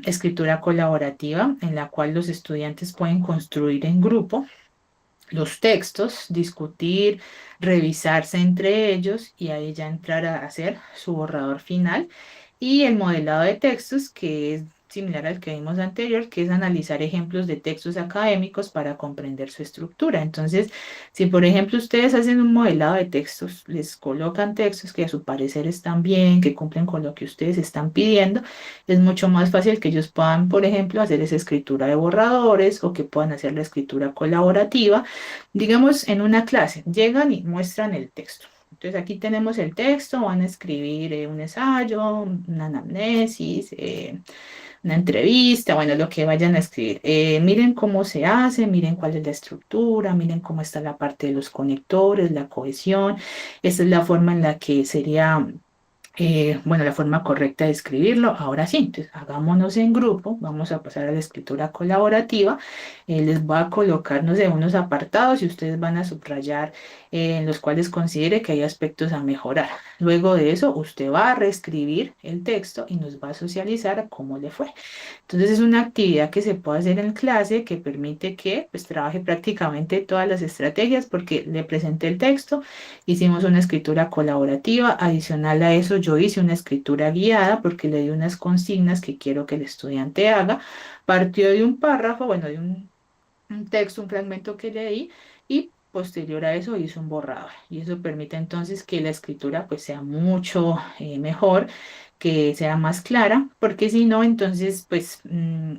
Escritura colaborativa, en la cual los estudiantes pueden construir en grupo los textos, discutir, revisarse entre ellos y ahí ya entrar a hacer su borrador final. Y el modelado de textos, que es similar al que vimos anterior, que es analizar ejemplos de textos académicos para comprender su estructura. Entonces, si por ejemplo ustedes hacen un modelado de textos, les colocan textos que a su parecer están bien, que cumplen con lo que ustedes están pidiendo, es mucho más fácil que ellos puedan, por ejemplo, hacer esa escritura de borradores o que puedan hacer la escritura colaborativa. Digamos, en una clase, llegan y muestran el texto. Entonces aquí tenemos el texto, van a escribir un ensayo, una anamnesis, una entrevista, bueno, lo que vayan a escribir. Miren cómo se hace, miren cuál es la estructura, miren cómo está la parte de los conectores, la cohesión. Esta es la forma en la que sería bueno, la forma correcta de escribirlo. Ahora sí, entonces hagámonos en grupo, vamos a pasar a la escritura colaborativa. Les voy a colocar, no sé, unos apartados y ustedes van a subrayar en los cuales considere que hay aspectos a mejorar. Luego de eso, usted va a reescribir el texto y nos va a socializar cómo le fue. Entonces es una actividad que se puede hacer en clase que permite que pues trabaje prácticamente todas las estrategias porque le presenté el texto, hicimos una escritura colaborativa, adicional a eso yo hice una escritura guiada porque le di unas consignas que quiero que el estudiante haga, partió de un párrafo, bueno, de un texto, un fragmento que leí y posterior a eso hizo un borrador y eso permite entonces que la escritura pues sea mucho mejor, que sea más clara, porque si no, entonces pues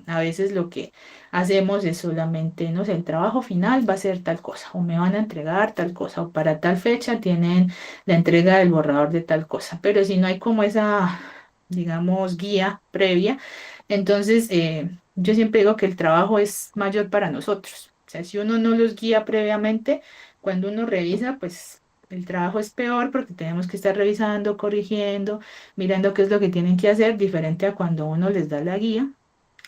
a veces lo que hacemos es solamente, no sé, el trabajo final va a ser tal cosa, o me van a entregar tal cosa, o para tal fecha tienen la entrega del borrador de tal cosa, pero si no hay como esa, digamos, guía previa, entonces yo siempre digo que el trabajo es mayor para nosotros. O sea, si uno no los guía previamente, cuando uno revisa, pues el trabajo es peor porque tenemos que estar revisando, corrigiendo, mirando qué es lo que tienen que hacer, diferente a cuando uno les da la guía,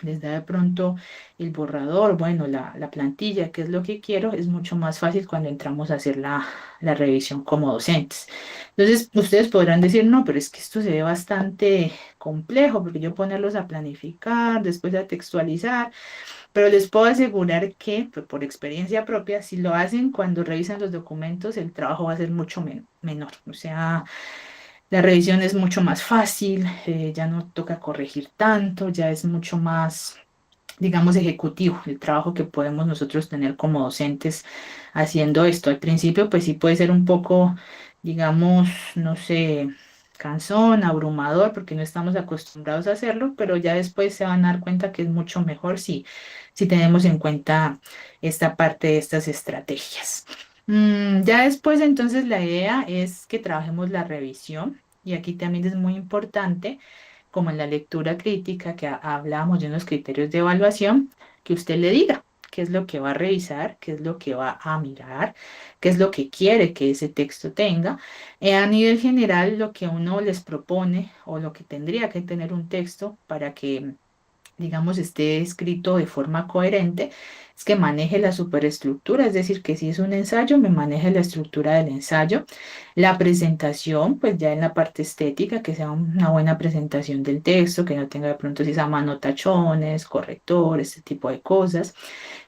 les da de pronto el borrador, bueno, la plantilla, qué es lo que quiero, es mucho más fácil cuando entramos a hacer la revisión como docentes. Entonces, ustedes podrán decir, no, pero es que esto se ve bastante complejo, porque yo ponerlos a planificar, después a textualizar, pero les puedo asegurar que, pues, por experiencia propia, si lo hacen cuando revisan los documentos, el trabajo va a ser mucho menor. O sea, la revisión es mucho más fácil, ya no toca corregir tanto, ya es mucho más, digamos, ejecutivo el trabajo que podemos nosotros tener como docentes haciendo esto. Al principio, pues sí puede ser un poco, digamos, no sé, cansón, abrumador, porque no estamos acostumbrados a hacerlo, pero ya después se van a dar cuenta que es mucho mejor si tenemos en cuenta esta parte de estas estrategias. Ya después, entonces, la idea es que trabajemos la revisión y aquí también es muy importante como en la lectura crítica que hablábamos de unos criterios de evaluación, que usted le diga qué es lo que va a revisar, qué es lo que va a mirar, qué es lo que quiere que ese texto tenga. A nivel general, lo que uno les propone o lo que tendría que tener un texto para que digamos, esté escrito de forma coherente, es que maneje la superestructura, es decir, que si es un ensayo, me maneje la estructura del ensayo, la presentación, pues ya en la parte estética, que sea una buena presentación del texto, que no tenga de pronto si esa mano tachones, correctores, este tipo de cosas,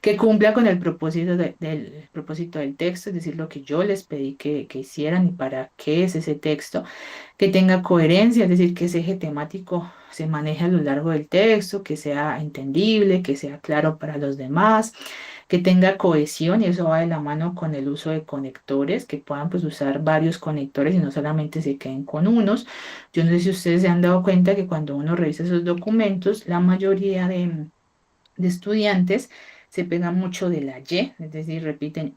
que cumpla con el propósito del propósito del texto, es decir, lo que yo les pedí que hicieran y para qué es ese texto, que tenga coherencia, es decir, que ese eje temático se maneje a lo largo del texto, que sea entendible, que sea claro para los demás, que tenga cohesión y eso va de la mano con el uso de conectores, que puedan pues usar varios conectores y no solamente se queden con unos. Yo no sé si ustedes se han dado cuenta que cuando uno revisa esos documentos, la mayoría de estudiantes se pegan mucho de la Y, es decir, repiten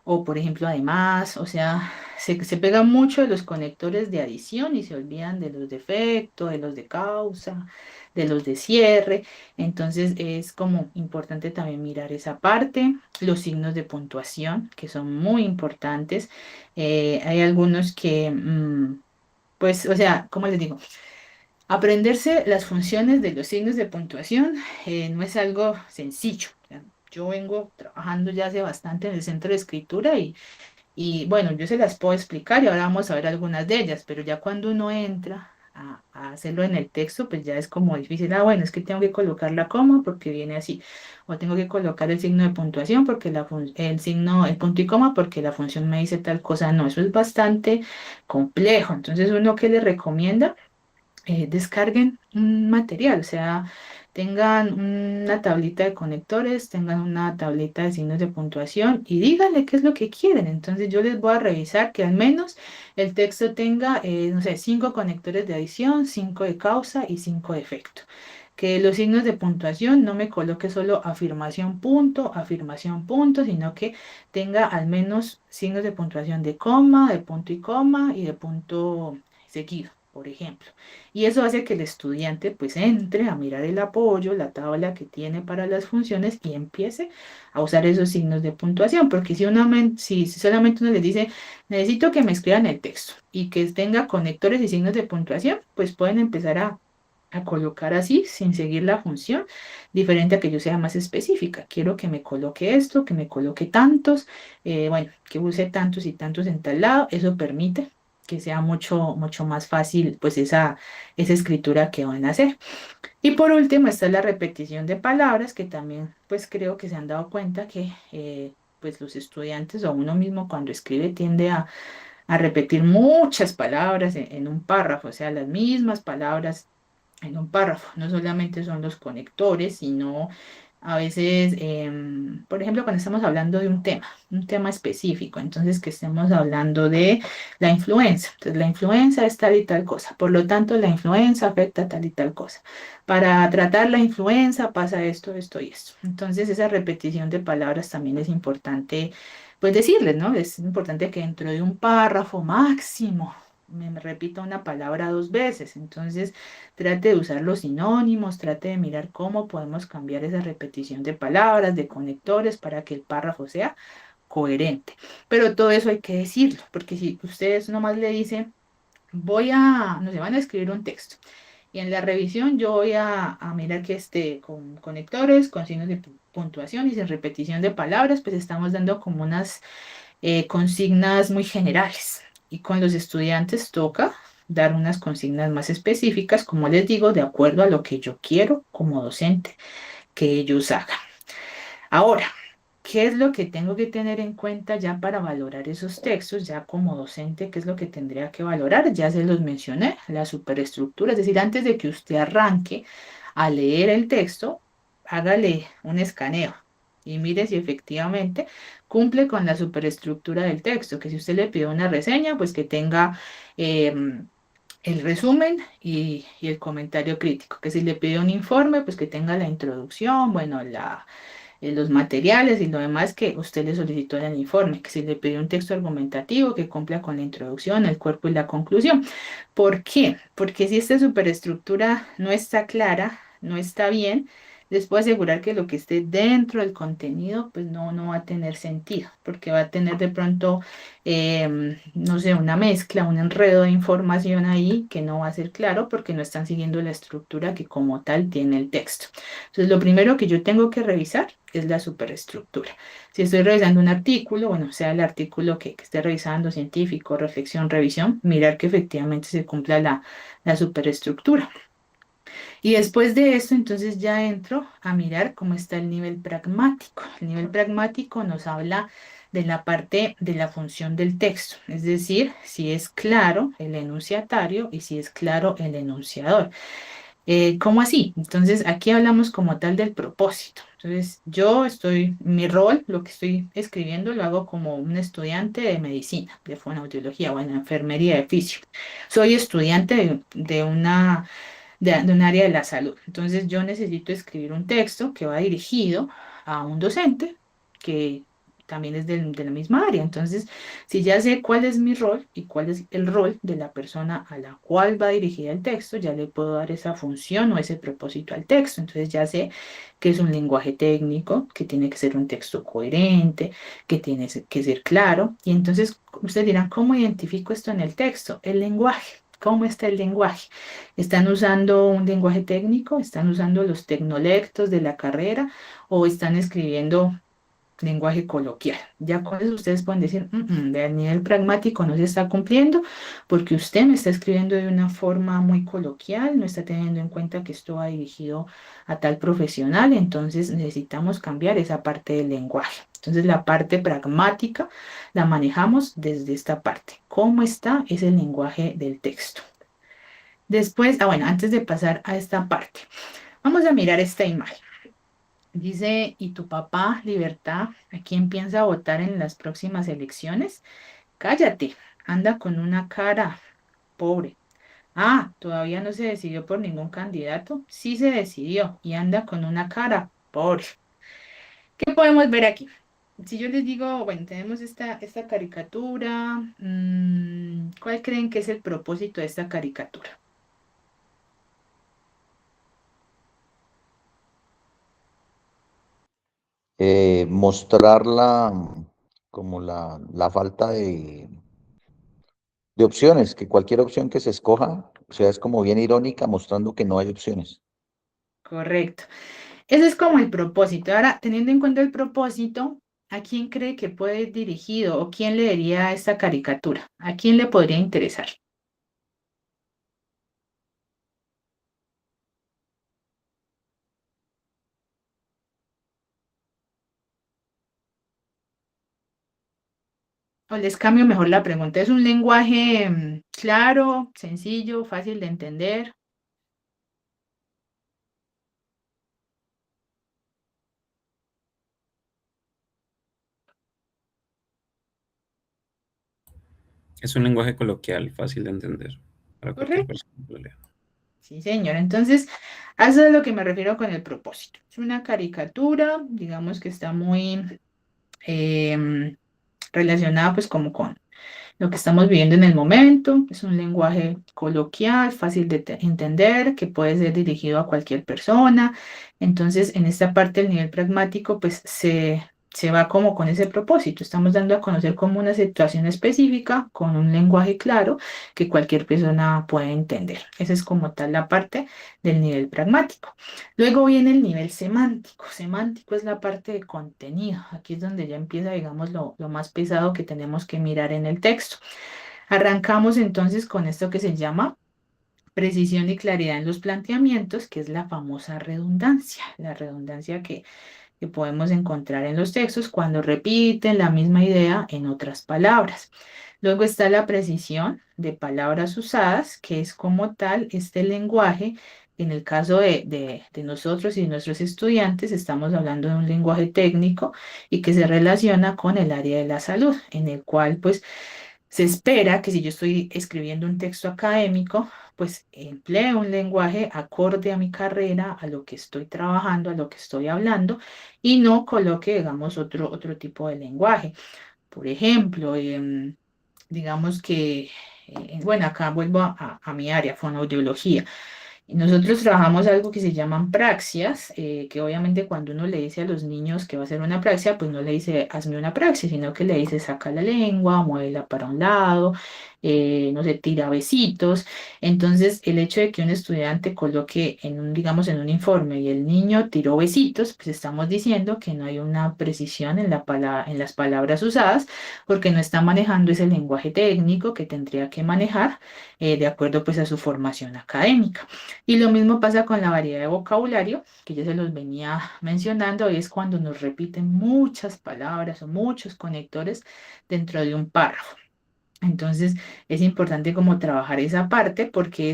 o por ejemplo, además, o sea, se pegan mucho de los conectores de adición y se olvidan de los de efecto, de los de causa, de los de cierre. Entonces es como importante también mirar esa parte, los signos de puntuación, que son muy importantes. Hay algunos que, pues, o sea, ¿cómo les digo? Aprenderse las funciones de los signos de puntuación no es algo sencillo. O sea, yo vengo trabajando ya hace bastante en el centro de escritura y bueno, yo se las puedo explicar y ahora vamos a ver algunas de ellas, pero ya cuando uno entra a hacerlo en el texto, pues ya es como difícil. Ah, bueno, es que tengo que colocar la coma porque viene así, o tengo que colocar el signo de puntuación porque el signo, el punto y coma porque la función me dice tal cosa. No, eso es bastante complejo. Entonces, uno que le recomienda descarguen un material, o sea, tengan una tablita de conectores, tengan una tablita de signos de puntuación y díganle qué es lo que quieren. Entonces yo les voy a revisar que al menos el texto tenga, no sé, 5 conectores de adición, 5 de causa y 5 de efecto. Que los signos de puntuación no me coloque solo afirmación punto, sino que tenga al menos signos de puntuación de coma, de punto y coma y de punto seguido, por ejemplo. Y eso hace que el estudiante pues entre a mirar el apoyo, la tabla que tiene para las funciones y empiece a usar esos signos de puntuación, porque si solamente uno les dice, necesito que me escriban el texto y que tenga conectores y signos de puntuación, pues pueden empezar a colocar así sin seguir la función, diferente a que yo sea más específica. Quiero que me coloque esto, que me coloque tantos, bueno, que use tantos y tantos en tal lado, eso permite que sea mucho, mucho más fácil pues esa escritura que van a hacer. Y por último está la repetición de palabras, que también pues creo que se han dado cuenta que pues los estudiantes o uno mismo cuando escribe tiende a repetir muchas palabras en un párrafo, o sea, las mismas palabras en un párrafo. No solamente son los conectores, sino A veces, por ejemplo, cuando estamos hablando de un tema específico, entonces que estemos hablando de la influenza. Entonces, la influenza es tal y tal cosa. Por lo tanto, la influenza afecta tal y tal cosa. Para tratar la influenza pasa esto, esto y esto. Entonces, esa repetición de palabras también es importante, pues decirles, ¿no? Es importante que dentro de un párrafo máximo me repita una palabra dos veces. Entonces, trate de usar los sinónimos, trate de mirar cómo podemos cambiar esa repetición de palabras, de conectores, para que el párrafo sea coherente. Pero todo eso hay que decirlo, porque si ustedes nomás le dicen, no sé, van a escribir un texto. Y en la revisión yo voy a mirar que esté con conectores, con signos de puntuación y sin repetición de palabras, pues estamos dando como unas consignas muy generales. Y con los estudiantes toca dar unas consignas más específicas, como les digo, de acuerdo a lo que yo quiero como docente que ellos hagan. Ahora, ¿qué es lo que tengo que tener en cuenta ya para valorar esos textos? Ya como docente, ¿qué es lo que tendría que valorar? Ya se los mencioné, la superestructura, es decir, antes de que usted arranque a leer el texto, hágale un escaneo y mire si efectivamente cumple con la superestructura del texto, que si usted le pide una reseña, pues que tenga el resumen y el comentario crítico, que si le pide un informe, pues que tenga la introducción, bueno, los materiales y lo demás que usted le solicitó en el informe, que si le pidió un texto argumentativo que cumpla con la introducción, el cuerpo y la conclusión. ¿Por qué? Porque si esta superestructura no está clara, no está bien, les puedo asegurar que lo que esté dentro del contenido, pues no va a tener sentido, porque va a tener de pronto, no sé, una mezcla, un enredo de información ahí que no va a ser claro porque no están siguiendo la estructura que como tal tiene el texto. Entonces, lo primero que yo tengo que revisar es la superestructura. Si estoy revisando un artículo, bueno, sea el artículo que esté revisando, científico, reflexión, revisión, mirar que efectivamente se cumpla la superestructura. Y después de esto, entonces ya entro a mirar cómo está el nivel pragmático. El nivel pragmático nos habla de la parte de la función del texto, es decir, si es claro el enunciatario y si es claro el enunciador. ¿Cómo así? Entonces, aquí hablamos como tal del propósito. Entonces, mi rol, lo que estoy escribiendo, lo hago como un estudiante de medicina, de fonoaudiología, bueno, enfermería de fisio. Soy estudiante de un área de la salud. Entonces, yo necesito escribir un texto que va dirigido a un docente que también es de la misma área. Entonces, si ya sé cuál es mi rol y cuál es el rol de la persona a la cual va dirigida el texto, ya le puedo dar esa función o ese propósito al texto. Entonces, ya sé que es un lenguaje técnico, que tiene que ser un texto coherente, que tiene que ser claro. Y entonces, ustedes dirán, ¿cómo identifico esto en el texto? El lenguaje. ¿Cómo está el lenguaje? ¿Están usando un lenguaje técnico? ¿Están usando los tecnolectos de la carrera? ¿O están escribiendo lenguaje coloquial? Ya con eso ustedes pueden decir, de nivel pragmático no se está cumpliendo porque usted me está escribiendo de una forma muy coloquial, no está teniendo en cuenta que esto va dirigido a tal profesional, entonces necesitamos cambiar esa parte del lenguaje. Entonces la parte pragmática la manejamos desde esta parte. ¿Cómo está ese lenguaje del texto? Después, bueno, antes de pasar a esta parte, vamos a mirar esta imagen. Dice, ¿y tu papá, Libertad, a quién piensa votar en las próximas elecciones? Cállate, anda con una cara pobre. Ah, todavía no se decidió por ningún candidato. Sí se decidió y anda con una cara pobre. ¿Qué podemos ver aquí? Si yo les digo, bueno, tenemos esta caricatura, ¿cuál creen que es el propósito de esta caricatura? Mostrar como la falta de opciones, que cualquier opción que se escoja, o sea, es como bien irónica mostrando que no hay opciones. Correcto. Ese es como el propósito. Ahora, teniendo en cuenta el propósito, ¿a quién cree que puede ir dirigido o quién leería esta caricatura? ¿A quién le podría interesar? O les cambio mejor la pregunta. ¿Es un lenguaje claro, sencillo, fácil de entender? Es un lenguaje coloquial, fácil de entender para cualquier ¿Correcto? persona que lo lea. Sí, señor. Entonces, a eso es a lo que me refiero con el propósito. Es una caricatura, digamos que está muy relacionada pues como con lo que estamos viviendo en el momento. Es un lenguaje coloquial, fácil de entender, que puede ser dirigido a cualquier persona. Entonces, en esta parte del nivel pragmático, pues se va como con ese propósito. Estamos dando a conocer como una situación específica con un lenguaje claro que cualquier persona puede entender. Esa es como tal la parte del nivel pragmático. Luego viene el nivel semántico. Semántico es la parte de contenido. Aquí es donde ya empieza, digamos, lo más pesado que tenemos que mirar en el texto. Arrancamos entonces con esto que se llama precisión y claridad en los planteamientos, que es la famosa redundancia, la redundancia que podemos encontrar en los textos cuando repiten la misma idea en otras palabras. Luego está la precisión de palabras usadas, que es como tal este lenguaje. En el caso de nosotros y de nuestros estudiantes, estamos hablando de un lenguaje técnico y que se relaciona con el área de la salud, en el cual pues se espera que si yo estoy escribiendo un texto académico, pues emplee un lenguaje acorde a mi carrera, a lo que estoy trabajando, a lo que estoy hablando, y no coloque, digamos, otro tipo de lenguaje. Por ejemplo, digamos que, bueno, acá vuelvo a mi área, fonoaudiología. Y nosotros trabajamos algo que se llaman praxias, que obviamente cuando uno le dice a los niños que va a hacer una praxia, pues no le dice hazme una praxia, sino que le dice saca la lengua, muévela para un lado, no sé, tira besitos. Entonces, el hecho de que un estudiante coloque en un, digamos, en un informe y el niño tiró besitos, pues estamos diciendo que no hay una precisión en en las palabras usadas, porque no está manejando ese lenguaje técnico que tendría que manejar de acuerdo pues a su formación académica. Y lo mismo pasa con la variedad de vocabulario, que ya se los venía mencionando, y es cuando nos repiten muchas palabras o muchos conectores dentro de un párrafo. Entonces es importante como trabajar esa parte porque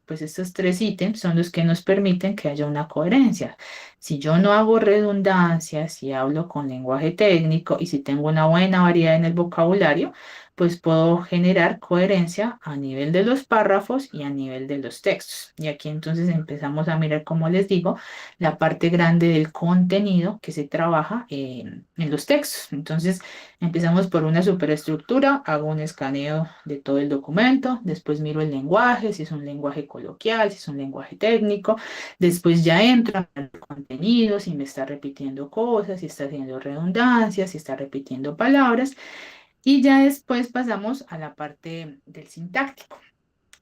pues estos tres ítems son los que nos permiten que haya una coherencia. Si yo no hago redundancia, si hablo con lenguaje técnico y si tengo una buena variedad en el vocabulario, pues puedo generar coherencia a nivel de los párrafos y a nivel de los textos. Y aquí entonces empezamos a mirar, como les digo, la parte grande del contenido que se trabaja en los textos. Entonces, empezamos por una superestructura, hago un escaneo de todo el documento, después miro el lenguaje, si es un lenguaje coloquial, si es un lenguaje técnico, después ya entro al contenido, si me está repitiendo cosas, si está haciendo redundancias, si está repitiendo palabras, y ya después pasamos a la parte del sintáctico.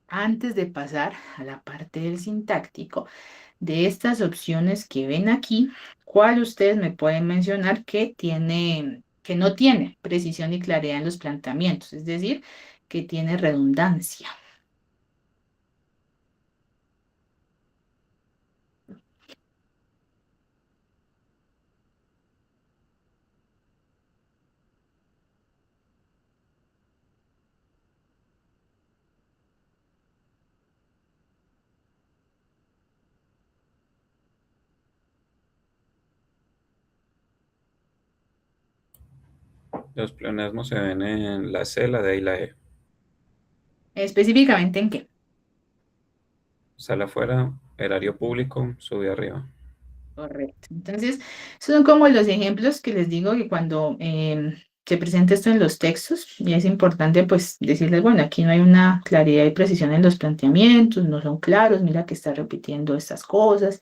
Antes de pasar a la parte del sintáctico, de estas opciones que ven aquí, ¿cuál ustedes me pueden mencionar que no tiene precisión y claridad en los planteamientos? Es decir, que tiene redundancia. Los pleonasmos se ven en la C, la D y la E. ¿Específicamente en qué? Sale afuera, erario público, sube arriba. Correcto. Entonces, son como los ejemplos que les digo que cuando se presenta esto en los textos, y es importante pues decirles, bueno, aquí no hay una claridad y precisión en los planteamientos, no son claros, mira que está repitiendo estas cosas,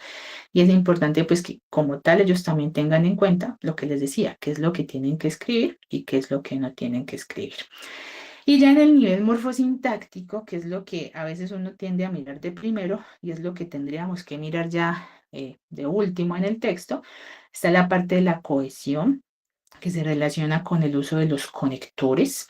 y es importante pues que como tal ellos también tengan en cuenta lo que les decía, qué es lo que tienen que escribir y qué es lo que no tienen que escribir. Y ya en el nivel morfosintáctico, que es lo que a veces uno tiende a mirar de primero y es lo que tendríamos que mirar ya de último en el texto, está la parte de la cohesión que se relaciona con el uso de los conectores,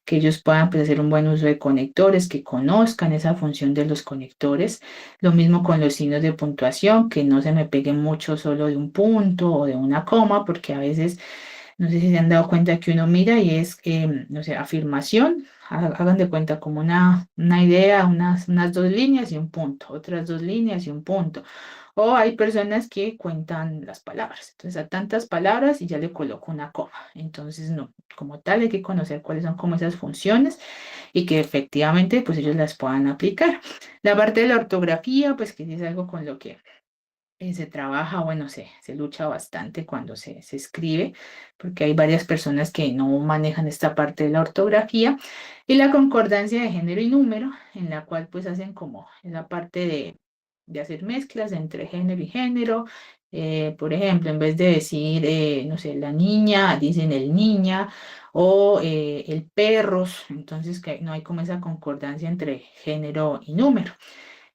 que ellos puedan pues, hacer un buen uso de conectores, que conozcan esa función de los conectores. Lo mismo con los signos de puntuación, que no se me peguen mucho solo de un punto o de una coma, porque a veces no sé si se han dado cuenta que uno mira y es, no sé, afirmación, hagan de cuenta como una idea, unas 2 líneas y un punto, otras 2 líneas y un punto. O hay personas que cuentan las palabras. Entonces, a tantas palabras y ya le coloco una coma. Entonces, no, como tal, hay que conocer cuáles son como esas funciones y que efectivamente, pues ellos las puedan aplicar. La parte de la ortografía, pues que es algo con lo que se trabaja, bueno, se lucha bastante cuando se escribe, porque hay varias personas que no manejan esta parte de la ortografía, y la concordancia de género y número, en la cual pues hacen como esa parte de hacer mezclas entre género y género. Por ejemplo, en vez de decir, no sé, la niña, dicen el niña, o el perros, entonces que no hay como esa concordancia entre género y número.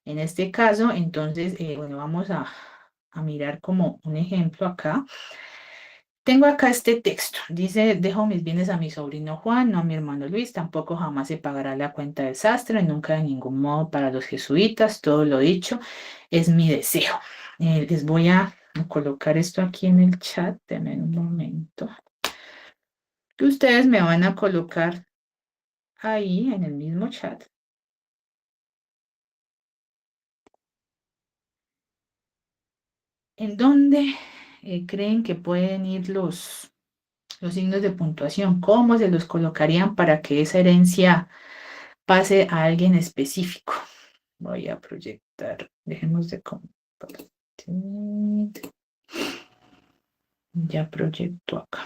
En este caso, entonces, bueno, vamos a mirar como un ejemplo acá. Tengo acá este texto. Dice, dejo mis bienes a mi sobrino Juan, no a mi hermano Luis, tampoco jamás se pagará la cuenta del sastre, nunca de ningún modo para los jesuitas, todo lo dicho es mi deseo. Les voy a colocar esto aquí en el chat, denme un momento, que ustedes me van a colocar ahí en el mismo chat. ¿En dónde creen que pueden ir los signos de puntuación? ¿Cómo se los colocarían para que esa herencia pase a alguien específico? Voy a proyectar, dejemos de compartir. Ya proyecto acá.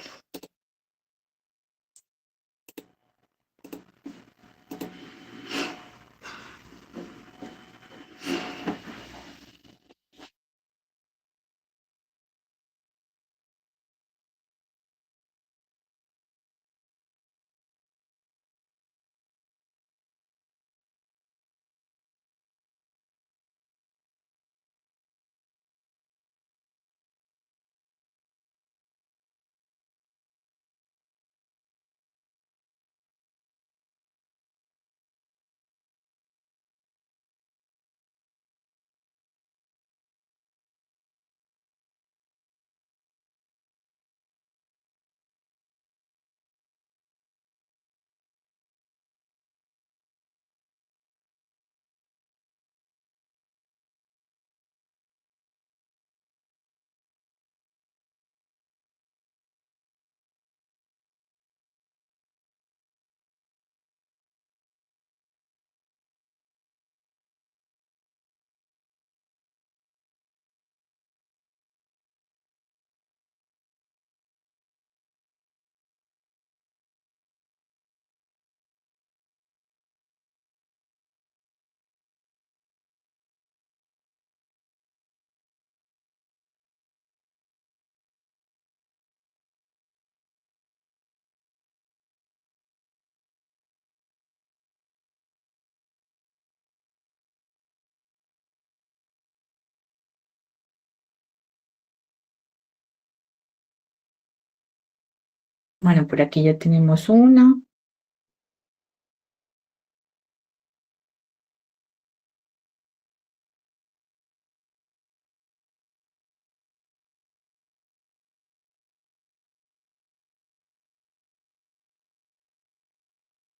Bueno, por aquí ya tenemos una.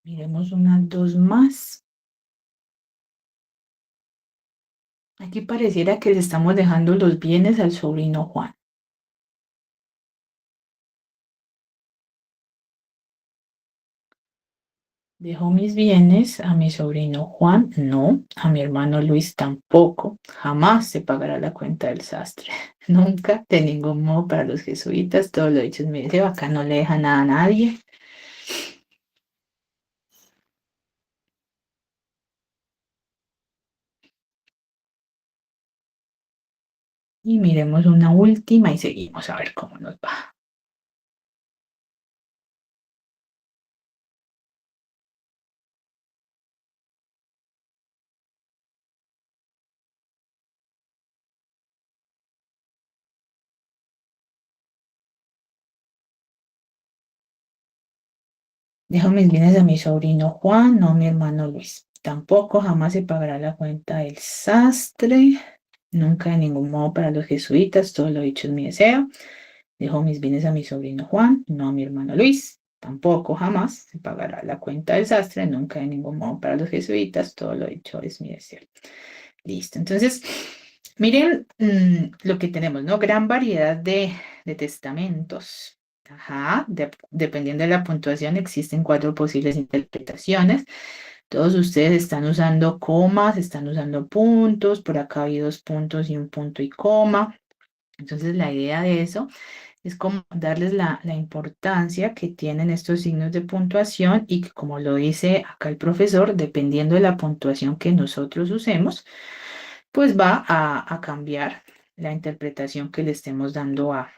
Miremos unas 2 más. Aquí pareciera que le estamos dejando los bienes al sobrino Juan. Dejo mis bienes a mi sobrino Juan, no, a mi hermano Luis tampoco, jamás se pagará la cuenta del sastre, nunca, de ningún modo para los jesuitas, todo lo dicho es mi deseo, acá no le deja nada a nadie. Y miremos una última y seguimos a ver cómo nos va. Dejo mis bienes a mi sobrino Juan, no a mi hermano Luis. Tampoco jamás se pagará la cuenta del sastre, nunca de ningún modo para los jesuitas, todo lo dicho es mi deseo. Dejo mis bienes a mi sobrino Juan, no a mi hermano Luis. tampoco jamás se pagará la cuenta del sastre, nunca de ningún modo para los jesuitas, todo lo dicho es mi deseo. Listo, entonces, miren lo que tenemos, ¿no? Gran variedad de testamentos. Ajá, dependiendo de la puntuación, existen 4 posibles interpretaciones. Todos ustedes están usando comas, están usando puntos, por acá hay 2 puntos y un punto y coma. Entonces, la idea de eso es como darles la importancia que tienen estos signos de puntuación y que, como lo dice acá el profesor, dependiendo de la puntuación que nosotros usemos, pues va a cambiar la interpretación que le estemos dando a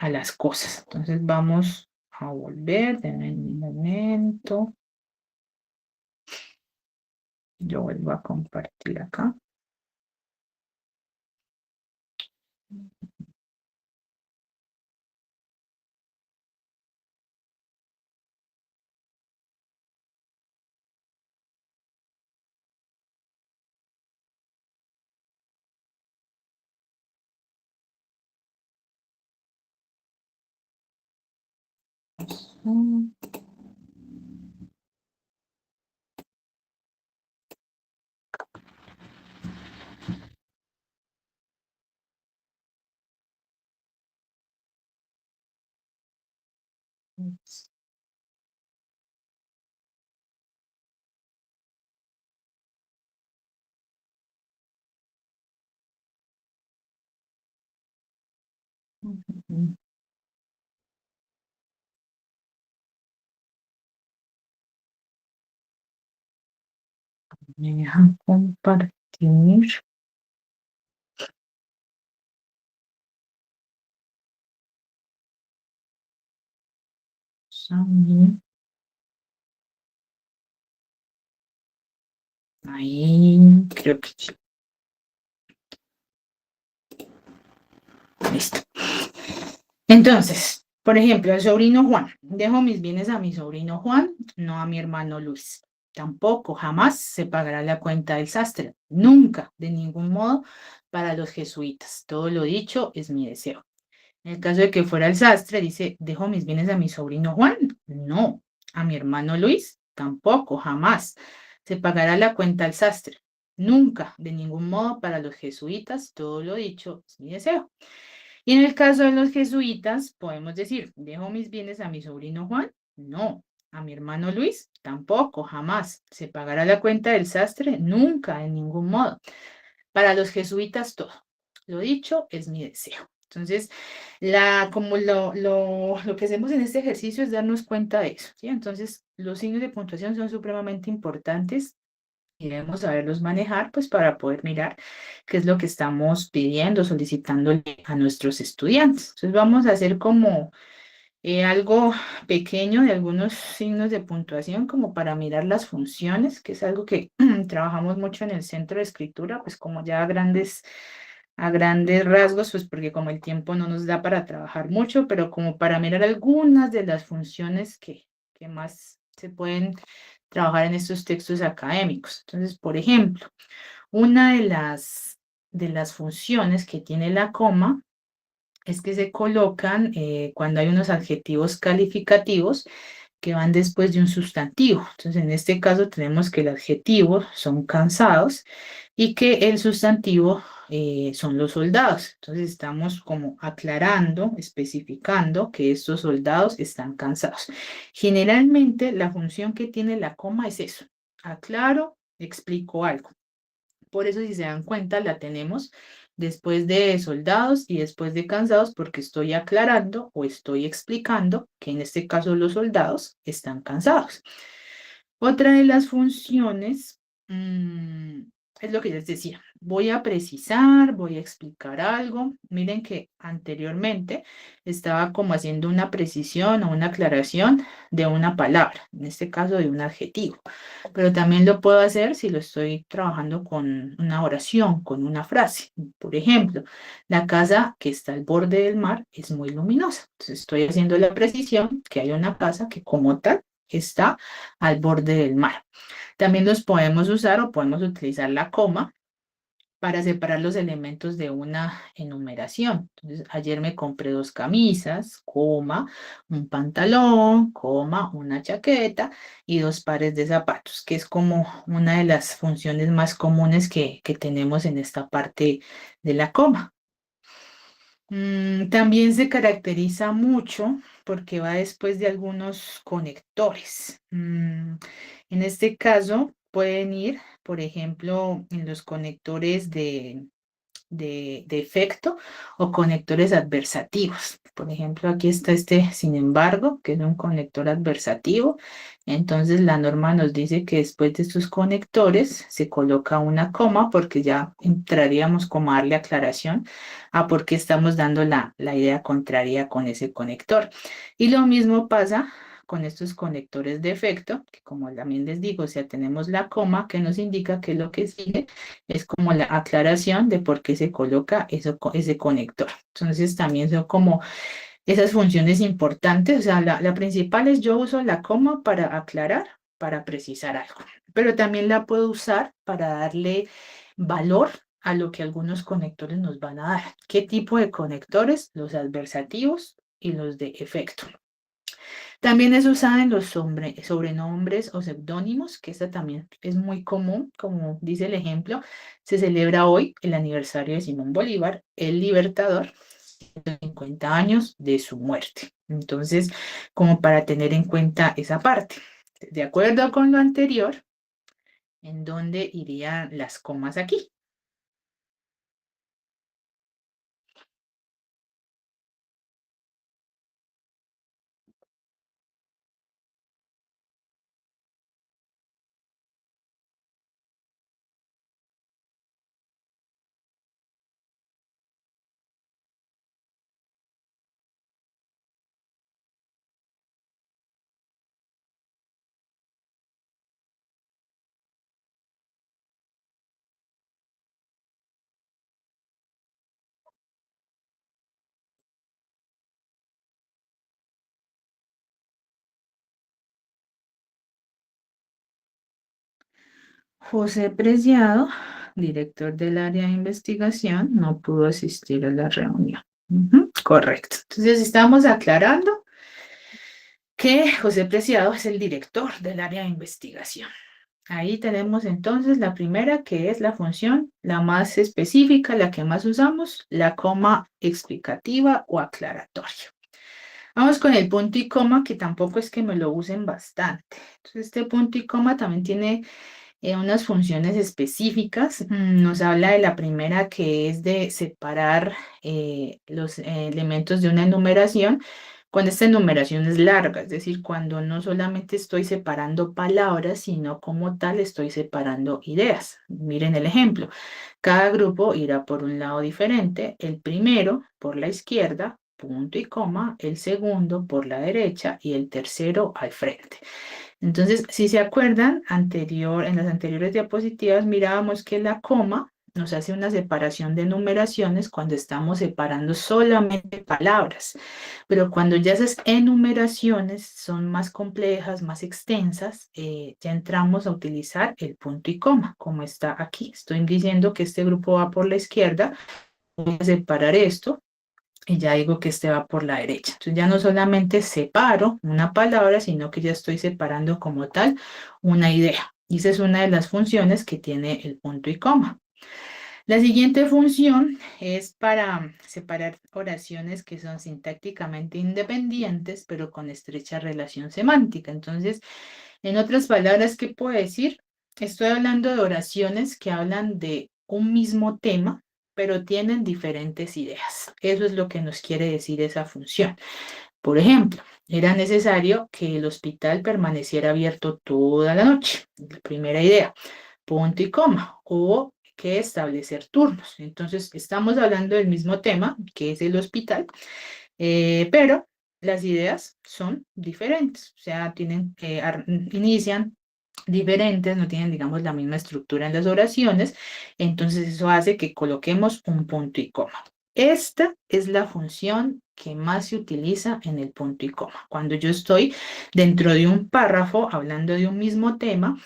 las cosas. Entonces vamos a volver, denme un momento. Yo vuelvo a compartir acá. Me dejan compartir. Ahí, creo que sí. Listo. Entonces, por ejemplo, el sobrino Juan. Dejo mis bienes a mi sobrino Juan, no a mi hermano Luis. Tampoco, jamás se pagará la cuenta del sastre. Nunca, de ningún modo, para los jesuitas. Todo lo dicho es mi deseo. En el caso de que fuera el sastre, dice, dejo mis bienes a mi sobrino Juan. No, a mi hermano Luis. Tampoco, jamás. Se pagará la cuenta al sastre. Nunca, de ningún modo, para los jesuitas. Todo lo dicho es mi deseo. Y en el caso de los jesuitas, podemos decir, ¿dejo mis bienes a mi sobrino Juan? No. ¿A mi hermano Luis? Tampoco, jamás. ¿Se pagará la cuenta del sastre? Nunca, en ningún modo. Para los jesuitas, todo. Lo dicho es mi deseo. Entonces, como lo que hacemos en este ejercicio es darnos cuenta de eso, ¿sí? Entonces, los signos de puntuación son supremamente importantes y debemos saberlos manejar, pues, para poder mirar qué es lo que estamos pidiendo, solicitándole a nuestros estudiantes. Entonces, vamos a hacer como algo pequeño de algunos signos de puntuación, como para mirar las funciones, que es algo que trabajamos mucho en el centro de escritura, pues como ya a grandes rasgos, pues porque como el tiempo no nos da para trabajar mucho, pero como para mirar algunas de las funciones que más se pueden trabajar en estos textos académicos. Entonces, por ejemplo, una de las funciones que tiene la coma es que se colocan cuando hay unos adjetivos calificativos que van después de un sustantivo. Entonces, en este caso tenemos que el adjetivo son cansados y que el sustantivo son los soldados. Entonces, estamos como aclarando, especificando que estos soldados están cansados. Generalmente, la función que tiene la coma es eso. Aclaro, explico algo. Por eso, si se dan cuenta, la tenemos después de soldados y después de cansados, porque estoy aclarando o estoy explicando que en este caso los soldados están cansados. Otra de las funciones es lo que les decía. Voy a precisar, voy a explicar algo. Miren que anteriormente estaba como haciendo una precisión o una aclaración de una palabra, en este caso de un adjetivo. Pero también lo puedo hacer si lo estoy trabajando con una oración, con una frase. Por ejemplo, la casa que está al borde del mar es muy luminosa. Entonces estoy haciendo la precisión que hay una casa que como tal está al borde del mar. También los podemos usar o podemos utilizar la coma para separar los elementos de una enumeración. Entonces, ayer me compré 2 camisas, coma, un pantalón, coma, una chaqueta y 2 pares de zapatos, que es como una de las funciones más comunes que tenemos en esta parte de la coma. También se caracteriza mucho porque va después de algunos conectores. En este caso pueden ir, por ejemplo, en los conectores de efecto o conectores adversativos. Por ejemplo, aquí está este, sin embargo, que es un conector adversativo. Entonces, la norma nos dice que después de estos conectores se coloca una coma porque ya entraríamos como a darle aclaración a por qué estamos dando la idea contraria con ese conector. Y lo mismo pasa con estos conectores de efecto, que como también les digo, o sea, tenemos la coma que nos indica que lo que sigue es como la aclaración de por qué se coloca ese conector. Entonces también son como esas funciones importantes. O sea, la principal es yo uso la coma para aclarar, para precisar algo, pero también la puedo usar para darle valor a lo que algunos conectores nos van a dar. ¿Qué tipo de conectores? Los adversativos y los de efecto. También es usada en los sobrenombres o seudónimos, que esta también es muy común, como dice el ejemplo. Se celebra hoy el aniversario de Simón Bolívar, el Libertador, 50 años de su muerte. Entonces, como para tener en cuenta esa parte. De acuerdo con lo anterior, ¿en dónde irían las comas aquí? José Preciado, director del área de investigación, no pudo asistir a la reunión. Correcto. Entonces, estamos aclarando que José Preciado es el director del área de investigación. Ahí tenemos entonces la primera, que es la función, la más específica, la que más usamos, la coma explicativa o aclaratoria. Vamos con el punto y coma, que tampoco es que me lo usen bastante. Entonces, este punto y coma también tiene unas funciones específicas. Nos habla de la primera, que es de separar los elementos de una enumeración cuando esta enumeración es larga, es decir, cuando no solamente estoy separando palabras, sino como tal estoy separando ideas. Miren el ejemplo. Cada grupo irá por un lado diferente, el primero por la izquierda, punto y coma, el segundo por la derecha y el tercero al frente. Entonces, si se acuerdan, en las anteriores diapositivas mirábamos que la coma nos hace una separación de enumeraciones cuando estamos separando solamente palabras, pero cuando ya esas enumeraciones son más complejas, más extensas, ya entramos a utilizar el punto y coma, como está aquí. Estoy diciendo que este grupo va por la izquierda, voy a separar esto y ya digo que este va por la derecha. Entonces ya no solamente separo una palabra, sino que ya estoy separando como tal una idea. Y esa es una de las funciones que tiene el punto y coma. La siguiente función es para separar oraciones que son sintácticamente independientes, pero con estrecha relación semántica. Entonces, en otras palabras, ¿qué puedo decir? Estoy hablando de oraciones que hablan de un mismo tema, pero tienen diferentes ideas. Eso es lo que nos quiere decir esa función. Por ejemplo, era necesario que el hospital permaneciera abierto toda la noche. La primera idea, punto y coma, o que establecer turnos. Entonces, estamos hablando del mismo tema, que es el hospital, pero las ideas son diferentes, o sea, inician diferentes, no tienen, digamos, la misma estructura en las oraciones, entonces eso hace que coloquemos un punto y coma. Esta es la función que más se utiliza en el punto y coma. Cuando yo estoy dentro de un párrafo hablando de un mismo tema,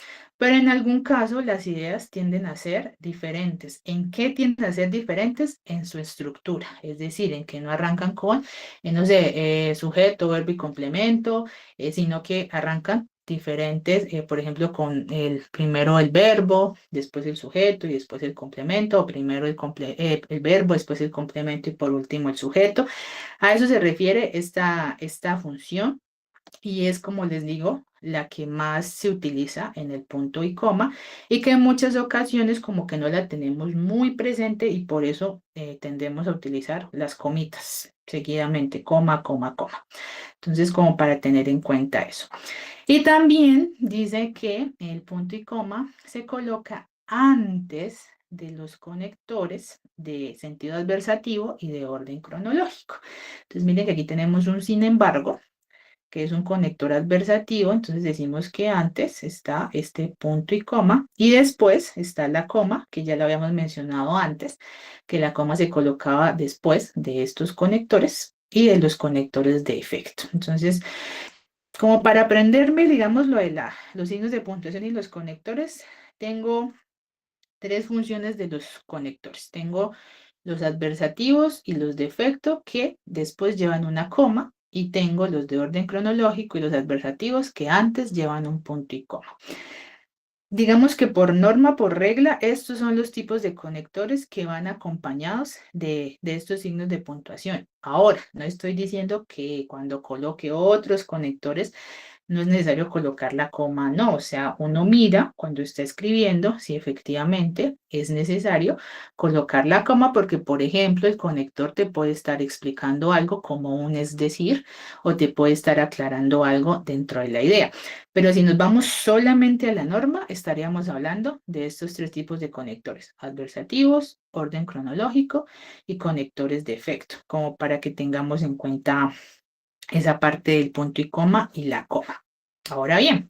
Pero en algún caso las ideas tienden a ser diferentes. ¿En qué tienden a ser diferentes? En su estructura, es decir, en que no arrancan con, no sé, sujeto, verbo y complemento, sino que arrancan diferentes, por ejemplo, con primero el verbo, después el sujeto y después el complemento, o primero el verbo, después el complemento y por último el sujeto. A eso se refiere esta función. Y es, como les digo, la que más se utiliza en el punto y coma y que en muchas ocasiones como que no la tenemos muy presente y por eso tendemos a utilizar las comitas seguidamente, coma, coma, coma. Entonces, como para tener en cuenta eso. Y también dice que el punto y coma se coloca antes de los conectores de sentido adversativo y de orden cronológico. Entonces, miren que aquí tenemos un sin embargo, que es un conector adversativo, entonces decimos que antes está este punto y coma, y después está la coma, que ya lo habíamos mencionado antes, que la coma se colocaba después de estos conectores y de los conectores de efecto. Entonces, como para aprenderme, digamos, lo de los signos de puntuación y los conectores, tengo tres funciones de los conectores. Tengo los adversativos y los de efecto que después llevan una coma y tengo los de orden cronológico y los adversativos que antes llevan un punto y coma. Digamos que por norma, por regla, estos son los tipos de conectores que van acompañados de estos signos de puntuación. Ahora, no estoy diciendo que cuando coloque otros conectores no es necesario colocar la coma, no, o sea, uno mira cuando está escribiendo si efectivamente es necesario colocar la coma porque, por ejemplo, el conector te puede estar explicando algo como un es decir o te puede estar aclarando algo dentro de la idea. Pero si nos vamos solamente a la norma, estaríamos hablando de estos tres tipos de conectores: adversativos, orden cronológico y conectores de efecto, como para que tengamos en cuenta esa parte del punto y coma y la coma. Ahora bien,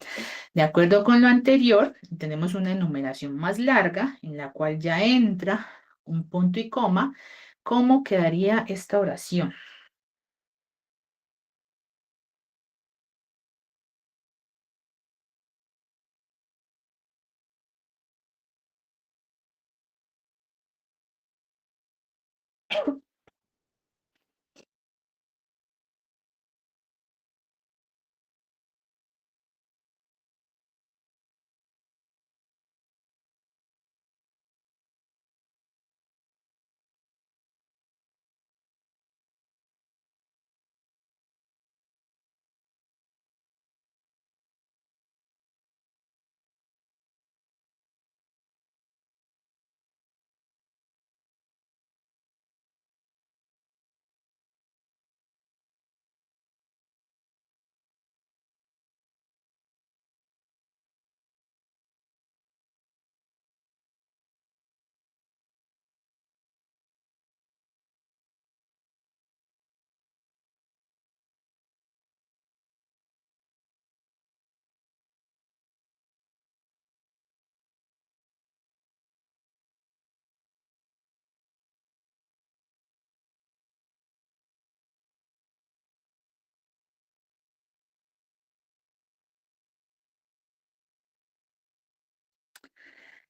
de acuerdo con lo anterior, tenemos una enumeración más larga en la cual ya entra un punto y coma. ¿Cómo quedaría esta oración?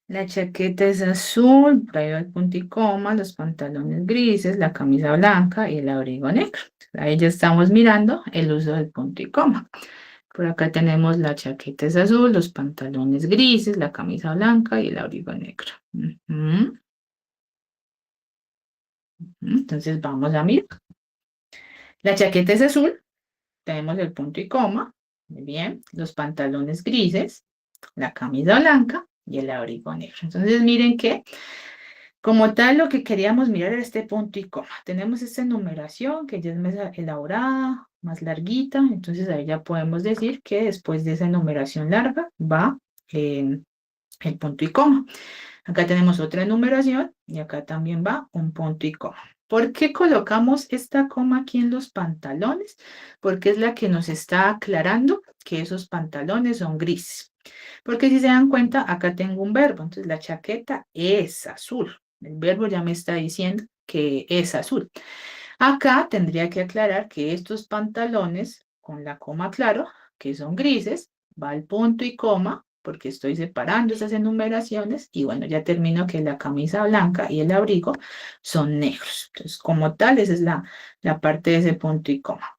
La chaqueta es azul, traído el punto y coma, los pantalones grises, la camisa blanca y el abrigo negro. Ahí ya estamos mirando el uso del punto y coma. Por acá tenemos la chaqueta es azul, los pantalones grises, la camisa blanca y el abrigo negro. Ujú. Entonces vamos a mirar. La chaqueta es azul, tenemos el punto y coma. Muy bien. Los pantalones grises, la camisa blanca y el abrigo negro. Entonces miren que como tal lo que queríamos mirar era este punto y coma. Tenemos esta enumeración que ya es más elaborada, más larguita. Entonces ahí ya podemos decir que después de esa enumeración larga va el punto y coma. Acá tenemos otra enumeración y acá también va un punto y coma. ¿Por qué colocamos esta coma aquí en los pantalones? Porque es la que nos está aclarando que esos pantalones son grises. Porque si se dan cuenta, acá tengo un verbo, entonces la chaqueta es azul. El verbo ya me está diciendo que es azul. Acá tendría que aclarar que estos pantalones, con la coma claro, que son grises, va el punto y coma porque estoy separando esas enumeraciones y bueno, ya termino que la camisa blanca y el abrigo son negros. Entonces, como tal, esa es la parte de ese punto y coma.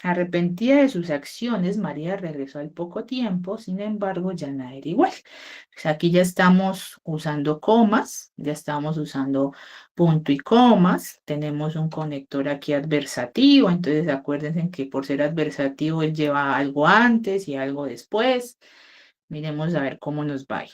Arrepentida de sus acciones, María regresó al poco tiempo, sin embargo, ya nada era igual. Pues aquí ya estamos usando comas, ya estamos usando punto y comas, tenemos un conector aquí adversativo, entonces acuérdense que por ser adversativo él lleva algo antes y algo después. Miremos a ver cómo nos va a ir.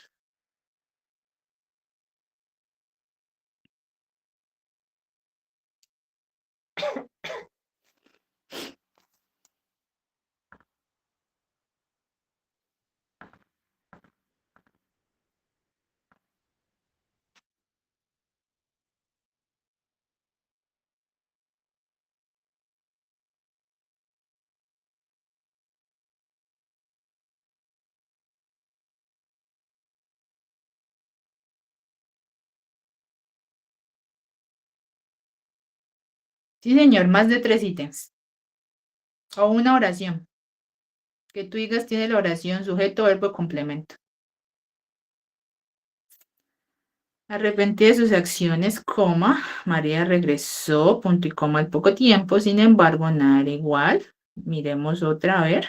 Sí, señor, más de 3 ítems. O una oración. Que tú digas tiene la oración sujeto, verbo, complemento. Arrepentida de sus acciones, coma, María regresó, punto y coma al poco tiempo, sin embargo, nada era igual. Miremos otra, a ver.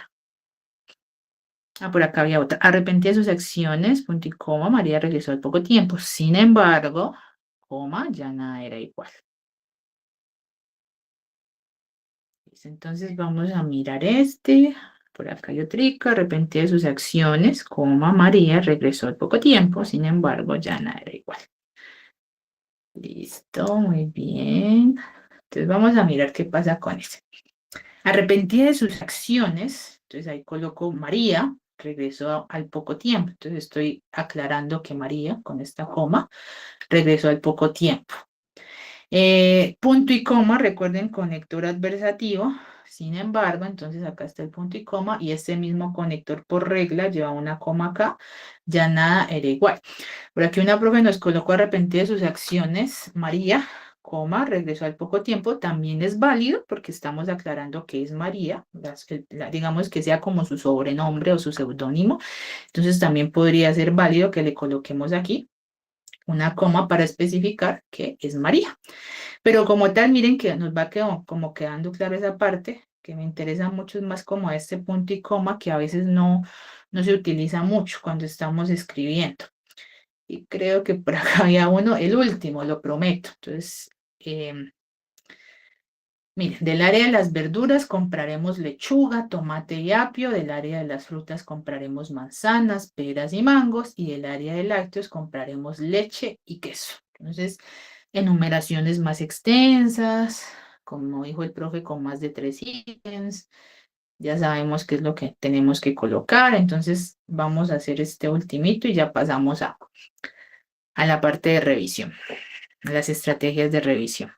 Por acá había otra. Arrepentida de sus acciones, punto y coma, María regresó al poco tiempo, sin embargo, coma, ya nada era igual. Entonces vamos a mirar este. Por acá hay otro, arrepentida de sus acciones, coma, María regresó al poco tiempo, sin embargo, ya nada era igual. Listo, muy bien. Entonces vamos a mirar qué pasa con eso. Arrepentida de sus acciones, entonces ahí coloco María, regresó al poco tiempo. Entonces estoy aclarando que María, con esta coma, regresó al poco tiempo. Punto y coma, recuerden, conector adversativo. Sin embargo, entonces acá está el punto y coma y este mismo conector por regla lleva una coma acá, ya nada era igual. Por aquí una profe nos colocó arrepentida de sus acciones, María, coma, regresó al poco tiempo, también es válido porque estamos aclarando que es María, digamos que sea como su sobrenombre o su seudónimo, entonces también podría ser válido que le coloquemos aquí una coma para especificar que es María. Pero como tal, miren que nos va como quedando clara esa parte, que me interesa mucho, es más como este punto y coma que a veces no se utiliza mucho cuando estamos escribiendo. Y creo que por acá había uno, el último, lo prometo. Entonces, miren, del área de las verduras compraremos lechuga, tomate y apio, del área de las frutas compraremos manzanas, peras y mangos, y del área de lácteos compraremos leche y queso. Entonces, enumeraciones más extensas, como dijo el profe, con más de 3 ítems. Ya sabemos qué es lo que tenemos que colocar, entonces vamos a hacer este ultimito y ya pasamos a la parte de revisión, a las estrategias de revisión.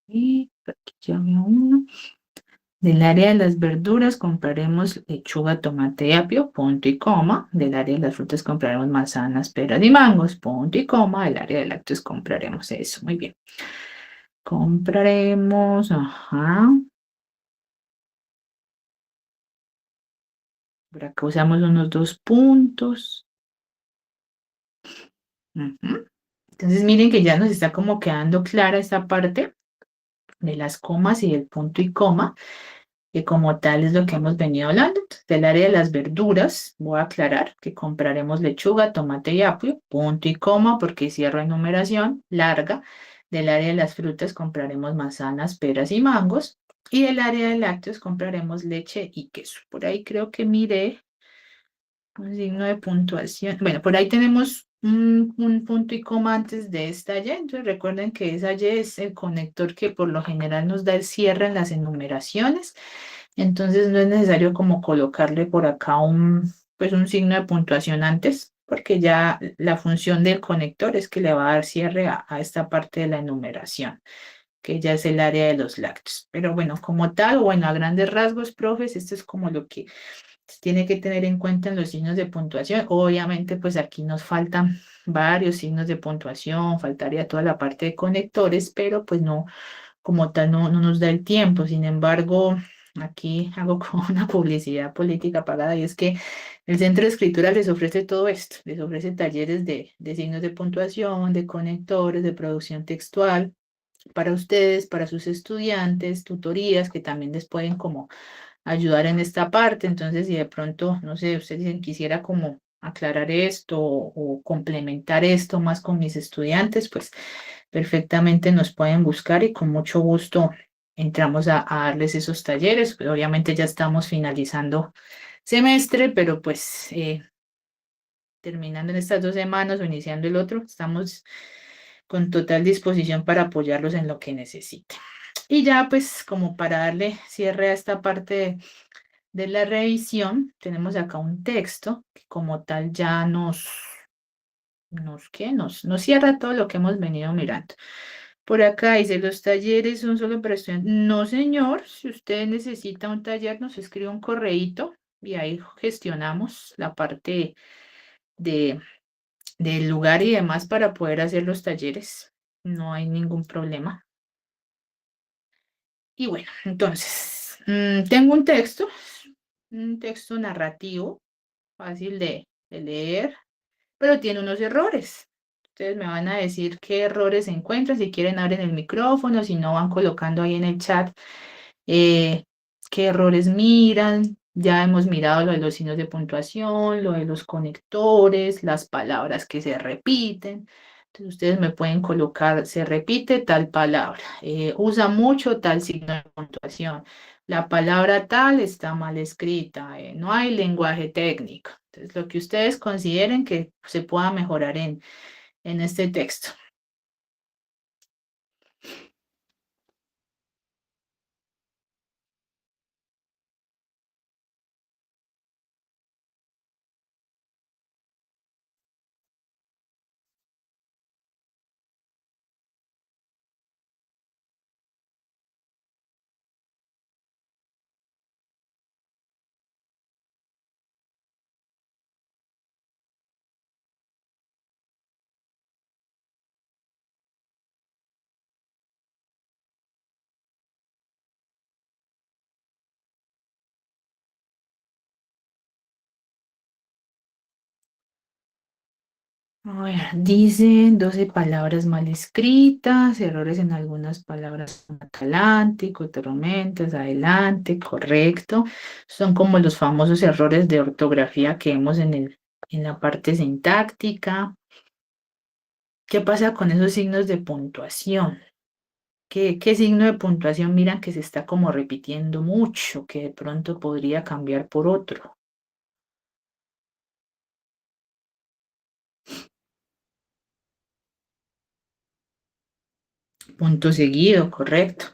Y aquí ya veo uno. Del área de las verduras compraremos lechuga, tomate y apio, punto y coma. Del área de las frutas compraremos manzanas, peras y mangos, punto y coma. Del área de lácteos compraremos eso. Muy bien. Compraremos, ajá. Por acá usamos unos 2 puntos. Entonces miren que ya nos está como quedando clara esta parte de las comas y del punto y coma, que como tal es lo que hemos venido hablando. Entonces, del área de las verduras, voy a aclarar que compraremos lechuga, tomate y apio, punto y coma, porque cierro enumeración larga. Del área de las frutas compraremos manzanas, peras y mangos. Y del área de lácteos compraremos leche y queso. Por ahí creo que miré Un signo de puntuación. Bueno, por ahí tenemos un punto y coma antes de esta Y. Entonces recuerden que esa Y es el conector que por lo general nos da el cierre en las enumeraciones. Entonces no es necesario como colocarle por acá pues un signo de puntuación antes, porque ya la función del conector es que le va a dar cierre a esta parte de la enumeración, que ya es el área de los lácteos. Pero bueno, como tal, bueno, a grandes rasgos, profes, esto es como lo que se tiene que tener en cuenta en los signos de puntuación. Obviamente, pues aquí nos faltan varios signos de puntuación, faltaría toda la parte de conectores, pero pues no, como tal, no nos da el tiempo. Sin embargo, aquí hago como una publicidad política pagada y es que el Centro de Escritura les ofrece todo esto, les ofrece talleres de signos de puntuación, de conectores, de producción textual para ustedes, para sus estudiantes, tutorías que también les pueden como ayudar en esta parte. Entonces, si de pronto, no sé, ustedes dicen, quisiera como aclarar esto o complementar esto más con mis estudiantes, pues perfectamente nos pueden buscar y con mucho gusto entramos a darles esos talleres. Pues, obviamente ya estamos finalizando semestre, pero pues terminando en estas 2 semanas o iniciando el otro, estamos con total disposición para apoyarlos en lo que necesiten. Y ya pues como para darle cierre a esta parte de la revisión, tenemos acá un texto que como tal ya nos cierra todo lo que hemos venido mirando. Por acá dice, los talleres son solo para estudiantes. No, señor, si usted necesita un taller, nos escribe un correíto y ahí gestionamos la parte de, del lugar y demás para poder hacer los talleres. No hay ningún problema. Y bueno, entonces, tengo un texto narrativo, fácil de leer, pero tiene unos errores. Ustedes me van a decir qué errores se encuentran, si quieren abren el micrófono, si no van colocando ahí en el chat eh, qué errores miran. Ya hemos mirado lo de los signos de puntuación, lo de los conectores, las palabras que se repiten. Entonces ustedes me pueden colocar, se repite tal palabra, usa mucho tal signo de puntuación. La palabra tal está mal escrita, no hay lenguaje técnico. Entonces, lo que ustedes consideren que se pueda mejorar en este texto. A ver, dice 12 palabras mal escritas, errores en algunas palabras como atalántico, tormentas, adelante, correcto. Son como los famosos errores de ortografía que vemos en la parte sintáctica. ¿Qué pasa con esos signos de puntuación? ¿Qué signo de puntuación miran que se está como repitiendo mucho, que de pronto podría cambiar por otro? Punto seguido, correcto.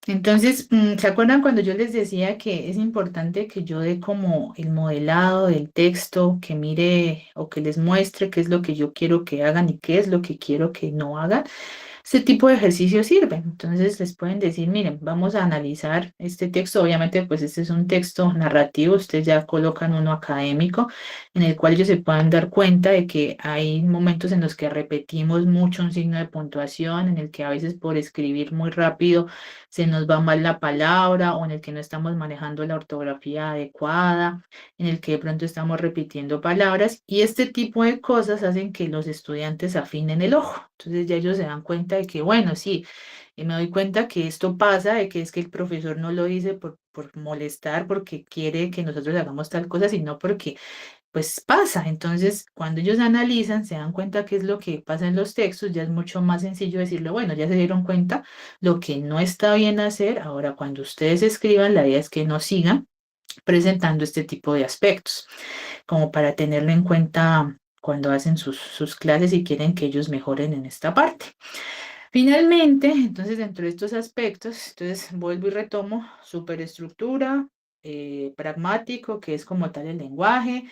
Entonces, ¿se acuerdan cuando yo les decía que es importante que yo dé como el modelado del texto, que mire o que les muestre qué es lo que yo quiero que hagan y qué es lo que quiero que no hagan? Este tipo de ejercicios sirven. Entonces les pueden decir, miren, vamos a analizar este texto. Obviamente, pues este es un texto narrativo. Ustedes ya colocan uno académico en el cual ellos se puedan dar cuenta de que hay momentos en los que repetimos mucho un signo de puntuación, en el que a veces por escribir muy rápido se nos va mal la palabra o en el que no estamos manejando la ortografía adecuada, en el que de pronto estamos repitiendo palabras y este tipo de cosas hacen que los estudiantes afinen el ojo. Entonces ya ellos se dan cuenta de que, bueno, sí, me doy cuenta que esto pasa, de que es que el profesor no lo dice por molestar, porque quiere que nosotros hagamos tal cosa, sino porque pues pasa. Entonces, cuando ellos analizan, se dan cuenta qué es lo que pasa en los textos, ya es mucho más sencillo decirle, bueno, ya se dieron cuenta lo que no está bien hacer. Ahora, cuando ustedes escriban, la idea es que no sigan presentando este tipo de aspectos, como para tenerlo en cuenta cuando hacen sus clases y quieren que ellos mejoren en esta parte. Finalmente, entonces, dentro de estos aspectos, entonces vuelvo y retomo superestructura, pragmático, que es como tal el lenguaje,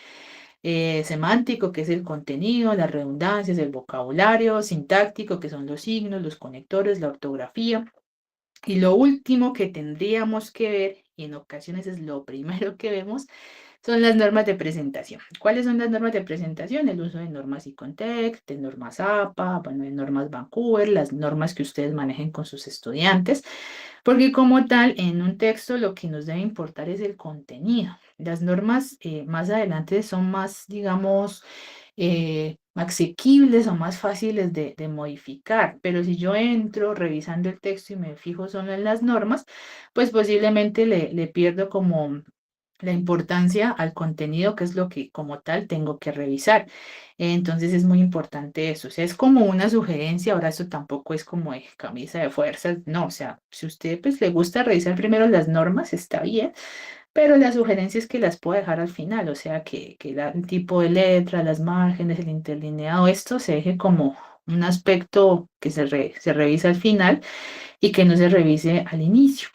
semántico, que es el contenido, las redundancias, el vocabulario, sintáctico, que son los signos, los conectores, la ortografía. Y lo último que tendríamos que ver, y en ocasiones es lo primero que vemos, son las normas de presentación. ¿Cuáles son las normas de presentación? El uso de normas ICONTEX, de normas APA, bueno, de normas Vancouver, las normas que ustedes manejen con sus estudiantes, porque como tal, en un texto lo que nos debe importar es el contenido. Las normas más adelante son más, digamos, asequibles o más fáciles de modificar, pero si yo entro revisando el texto y me fijo solo en las normas, pues posiblemente le pierdo como la importancia al contenido, que es lo que como tal tengo que revisar. Entonces es muy importante eso. O sea, es como una sugerencia, ahora eso tampoco es como de camisa de fuerzas, no, o sea, si usted pues le gusta revisar primero las normas, está bien, pero la sugerencia es que las puedo dejar al final, o sea, que el tipo de letra, las márgenes, el interlineado, esto se deje como un aspecto que se revisa al final y que no se revise al inicio.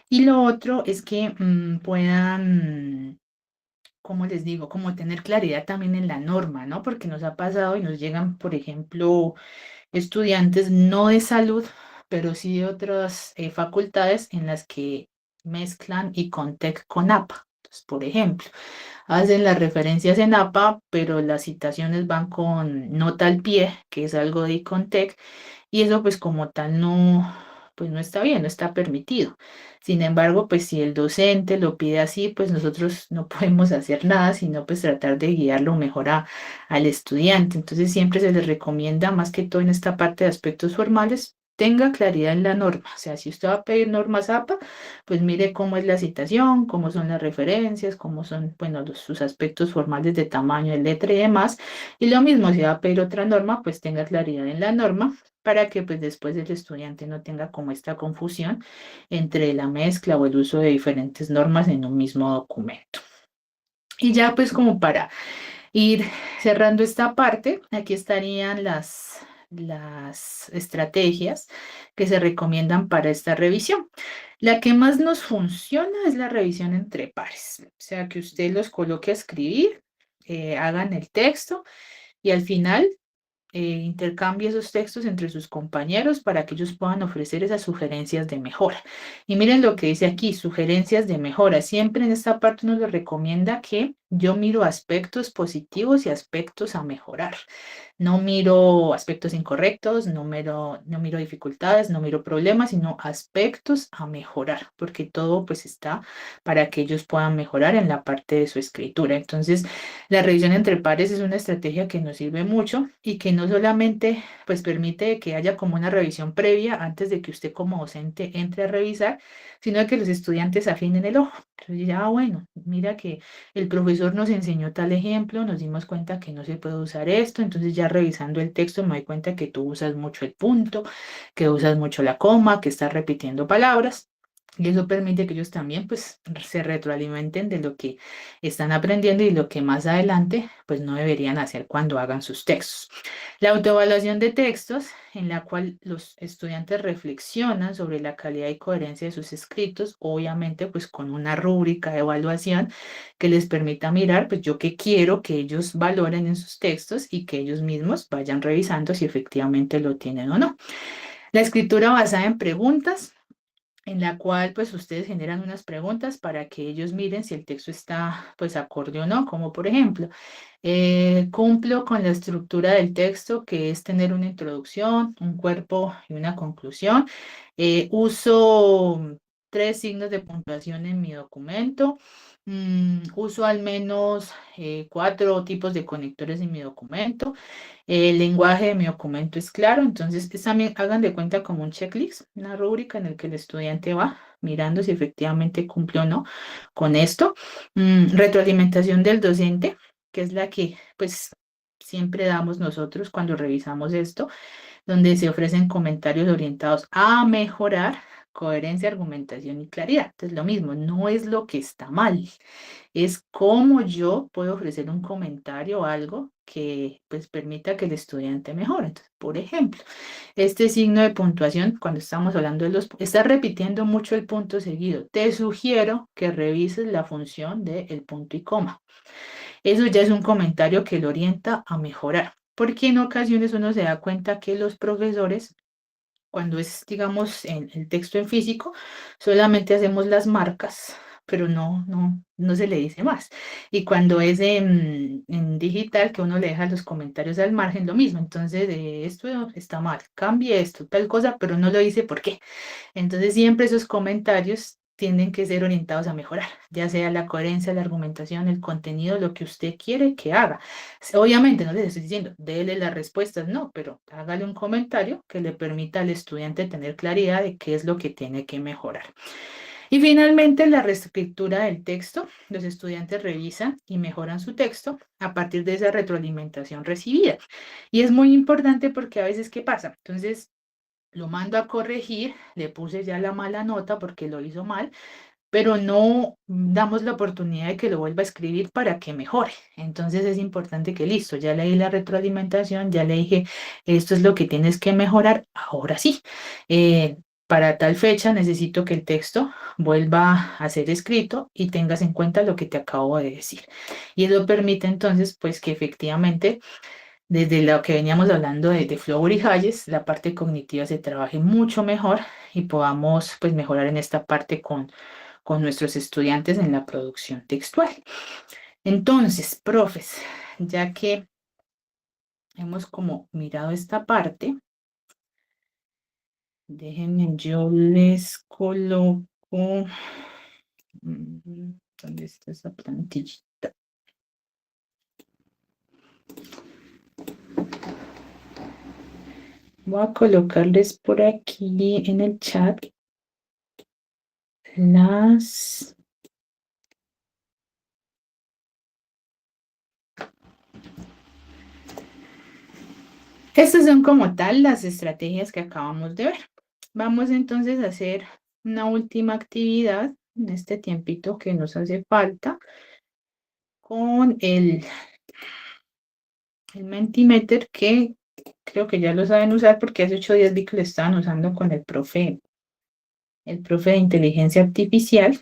Y lo otro es que puedan, como les digo, como tener claridad también en la norma, ¿no? Porque nos ha pasado y nos llegan, por ejemplo, estudiantes no de salud, pero sí de otras facultades en las que mezclan ICONTEX con APA. Entonces, por ejemplo, hacen las referencias en APA, pero las citaciones van con nota al pie, que es algo de ICONTEX, y eso pues como tal no, pues no está bien, no está permitido. Sin embargo, pues si el docente lo pide así, pues nosotros no podemos hacer nada, sino pues tratar de guiarlo mejor al estudiante. Entonces siempre se les recomienda, más que todo en esta parte de aspectos formales, tenga claridad en la norma. O sea, si usted va a pedir normas APA, pues mire cómo es la citación, cómo son las referencias, cómo son, bueno, sus aspectos formales de tamaño, de letra y demás. Y lo mismo, si va a pedir otra norma, pues tenga claridad en la norma para que pues después el estudiante no tenga como esta confusión entre la mezcla o el uso de diferentes normas en un mismo documento. Y ya pues como para ir cerrando esta parte, aquí estarían las estrategias que se recomiendan para esta revisión. La que más nos funciona es la revisión entre pares, o sea, que usted los coloque a escribir, hagan el texto y al final intercambie esos textos entre sus compañeros para que ellos puedan ofrecer esas sugerencias de mejora. Y miren lo que dice aquí, sugerencias de mejora. Siempre en esta parte nos recomienda que yo miro aspectos positivos y aspectos a mejorar. No miro aspectos incorrectos, no miro dificultades, no miro problemas, sino aspectos a mejorar, porque todo pues está para que ellos puedan mejorar en la parte de su escritura. Entonces, la revisión entre pares es una estrategia que nos sirve mucho y que no solamente pues permite que haya como una revisión previa antes de que usted como docente entre a revisar, sino que los estudiantes afinen el ojo. Entonces ya, bueno, mira que el profesor nos enseñó tal ejemplo, nos dimos cuenta que no se puede usar esto, entonces ya revisando el texto me doy cuenta que tú usas mucho el punto, que usas mucho la coma, que estás repitiendo palabras. Y eso permite que ellos también pues se retroalimenten de lo que están aprendiendo y lo que más adelante pues no deberían hacer cuando hagan sus textos. La autoevaluación de textos en la cual los estudiantes reflexionan sobre la calidad y coherencia de sus escritos, obviamente pues con una rúbrica de evaluación que les permita mirar pues yo qué quiero que ellos valoren en sus textos y que ellos mismos vayan revisando si efectivamente lo tienen o no. La escritura basada en preguntas, en la cual pues ustedes generan unas preguntas para que ellos miren si el texto está pues acorde o no, como por ejemplo, cumplo con la estructura del texto que es tener una introducción, un cuerpo y una conclusión, uso 3 signos de puntuación en mi documento, uso al menos 4 tipos de conectores en mi documento, el lenguaje de mi documento es claro, entonces también hagan de cuenta como un checklist, una rúbrica en el que el estudiante va mirando si efectivamente cumple o no con esto. Retroalimentación del docente, que es la que pues siempre damos nosotros cuando revisamos esto, donde se ofrecen comentarios orientados a mejorar coherencia, argumentación y claridad. Entonces, lo mismo, no es lo que está mal, es cómo yo puedo ofrecer un comentario o algo que pues permita que el estudiante mejore. Entonces, por ejemplo, este signo de puntuación, cuando estamos hablando de está repitiendo mucho el punto seguido. Te sugiero que revises la función del punto y coma. Eso ya es un comentario que lo orienta a mejorar, porque en ocasiones uno se da cuenta que los profesores, cuando es, digamos, en el texto en físico, solamente hacemos las marcas, pero no se le dice más. Y cuando es en digital, que uno le deja los comentarios al margen, lo mismo. Entonces, esto está mal, cambie esto, tal cosa, pero no lo dice por qué. Entonces, siempre esos comentarios tienen que ser orientados a mejorar, ya sea la coherencia, la argumentación, el contenido, lo que usted quiere que haga. Obviamente, no les estoy diciendo, déle las respuestas, no, pero hágale un comentario que le permita al estudiante tener claridad de qué es lo que tiene que mejorar. Y finalmente, la reescritura del texto. Los estudiantes revisan y mejoran su texto a partir de esa retroalimentación recibida. Y es muy importante porque a veces, ¿qué pasa? Entonces, lo mando a corregir, le puse ya la mala nota porque lo hizo mal, pero no damos la oportunidad de que lo vuelva a escribir para que mejore. Entonces es importante que listo, ya le di la retroalimentación, ya le dije, esto es lo que tienes que mejorar, ahora sí. Para tal fecha necesito que el texto vuelva a ser escrito y tengas en cuenta lo que te acabo de decir. Y eso permite entonces pues que efectivamente desde lo que veníamos hablando de Flower y Hayes, la parte cognitiva se trabaje mucho mejor y podamos pues mejorar en esta parte con nuestros estudiantes en la producción textual. Entonces, profes, ya que hemos como mirado esta parte, déjenme, yo les coloco, ¿dónde está esa plantillita? Voy a colocarles por aquí en el chat las... Estas son como tal las estrategias que acabamos de ver. Vamos entonces a hacer una última actividad en este tiempito que nos hace falta con el Mentimeter, que creo que ya lo saben usar porque hace 8 días vi que lo estaban usando con el profe de inteligencia artificial.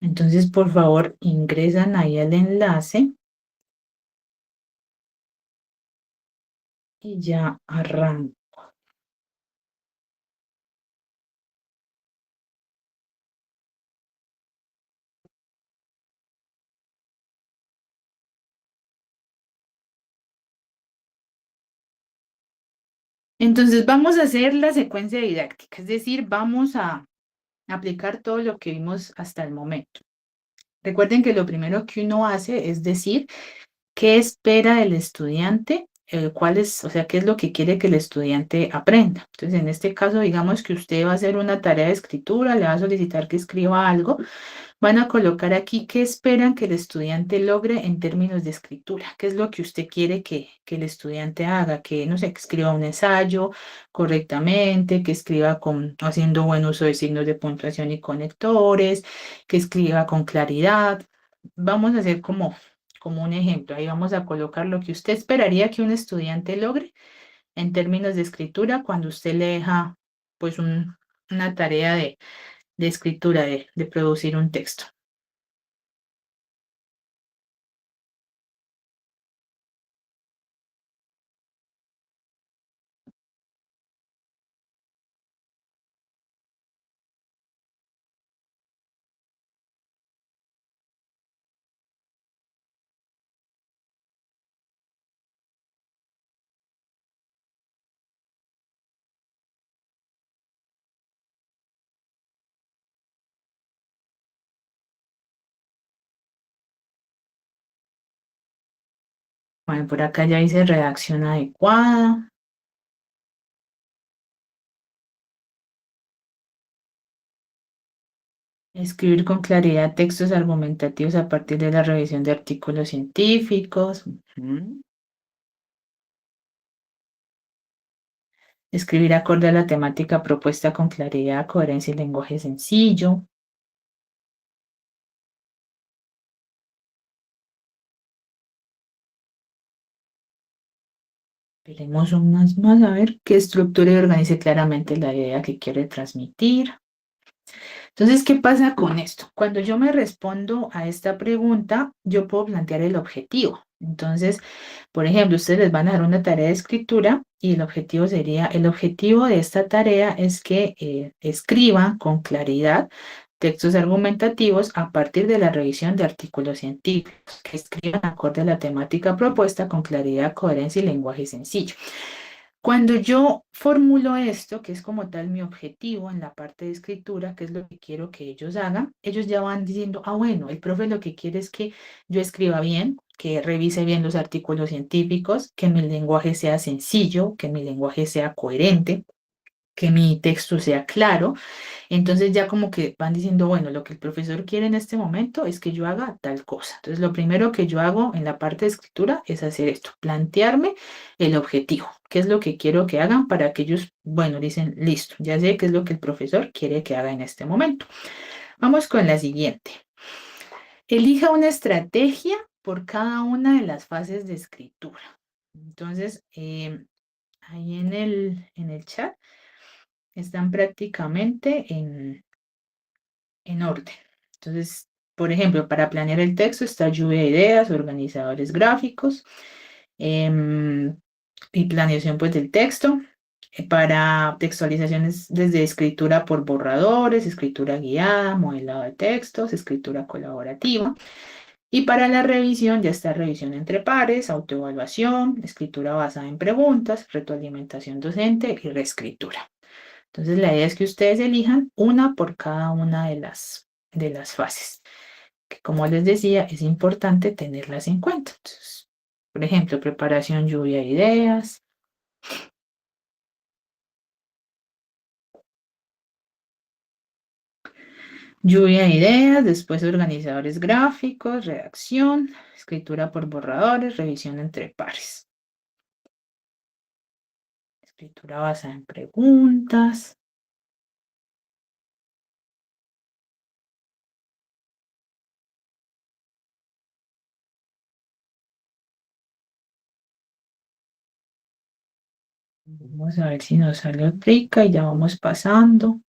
Entonces, por favor, ingresan ahí al enlace y ya arrancan. Entonces, vamos a hacer la secuencia didáctica, es decir, vamos a aplicar todo lo que vimos hasta el momento. Recuerden que lo primero que uno hace es decir qué espera del estudiante, o sea, qué es lo que quiere que el estudiante aprenda. Entonces, en este caso, digamos que usted va a hacer una tarea de escritura, le va a solicitar que escriba algo, van a colocar aquí qué esperan que el estudiante logre en términos de escritura, qué es lo que usted quiere que el estudiante haga, que, no sé, que escriba un ensayo correctamente, que escriba haciendo buen uso de signos de puntuación y conectores, que escriba con claridad. Vamos a hacer como un ejemplo. Ahí vamos a colocar lo que usted esperaría que un estudiante logre en términos de escritura cuando usted le deja pues una tarea de escritura, de producir un texto. Bueno, por acá ya dice redacción adecuada. Escribir con claridad textos argumentativos a partir de la revisión de artículos científicos. Escribir acorde a la temática propuesta con claridad, coherencia y lenguaje sencillo. Veremos unas más, a ver, que estructure y organice claramente la idea que quiere transmitir. Entonces, ¿qué pasa con esto? Cuando yo me respondo a esta pregunta, yo puedo plantear el objetivo. Entonces, por ejemplo, ustedes les van a dar una tarea de escritura y el objetivo sería, el objetivo de esta tarea es que escriban con claridad textos argumentativos a partir de la revisión de artículos científicos, que escriban acorde a la temática propuesta con claridad, coherencia y lenguaje sencillo. Cuando yo formulo esto, que es como tal mi objetivo en la parte de escritura, que es lo que quiero que ellos hagan, ellos ya van diciendo, ah, bueno, el profe lo que quiere es que yo escriba bien, que revise bien los artículos científicos, que mi lenguaje sea sencillo, que mi lenguaje sea coherente, que mi texto sea claro. Entonces ya como que van diciendo, bueno, lo que el profesor quiere en este momento es que yo haga tal cosa. Entonces lo primero que yo hago en la parte de escritura es hacer esto, plantearme el objetivo, qué es lo que quiero que hagan para que ellos, bueno, dicen, listo, ya sé qué es lo que el profesor quiere que haga en este momento. Vamos con la siguiente. Elija una estrategia por cada una de las fases de escritura. Entonces, ahí en el chat están prácticamente en orden. Entonces, por ejemplo, para planear el texto está lluvia de ideas, organizadores gráficos y planeación pues del texto. Para textualizaciones desde escritura por borradores, escritura guiada, modelado de textos, escritura colaborativa. Y para la revisión ya está revisión entre pares, autoevaluación, escritura basada en preguntas, retroalimentación docente y reescritura. Entonces, la idea es que ustedes elijan una por cada una de las fases, que como les decía, es importante tenerlas en cuenta. Entonces, por ejemplo, preparación, lluvia de ideas. Lluvia de ideas, después organizadores gráficos, redacción, escritura por borradores, revisión entre pares. Escritura basada en preguntas. Vamos a ver si nos sale rica y ya vamos pasando.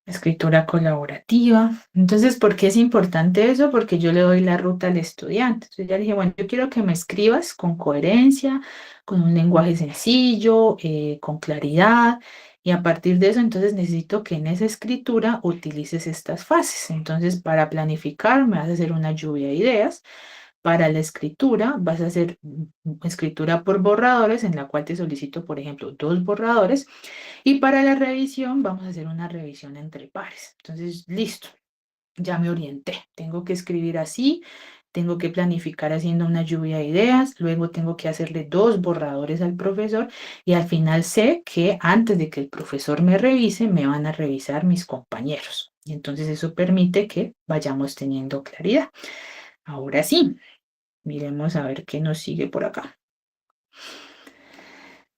Escritura colaborativa. Entonces, ¿por qué es importante eso? Porque yo le doy la ruta al estudiante. Entonces ya le dije, bueno, yo quiero que me escribas con coherencia, con un lenguaje sencillo, con claridad. Y a partir de eso, entonces necesito que en esa escritura utilices estas fases. Entonces, para planificar, me vas a hacer una lluvia de ideas. Para la escritura, vas a hacer escritura por borradores, en la cual te solicito, por ejemplo, 2 borradores. Y para la revisión, vamos a hacer una revisión entre pares. Entonces, listo, ya me orienté. Tengo que escribir así, tengo que planificar haciendo una lluvia de ideas, luego tengo que hacerle 2 borradores al profesor y al final sé que antes de que el profesor me revise, me van a revisar mis compañeros. Y entonces eso permite que vayamos teniendo claridad. Ahora sí, miremos a ver qué nos sigue por acá.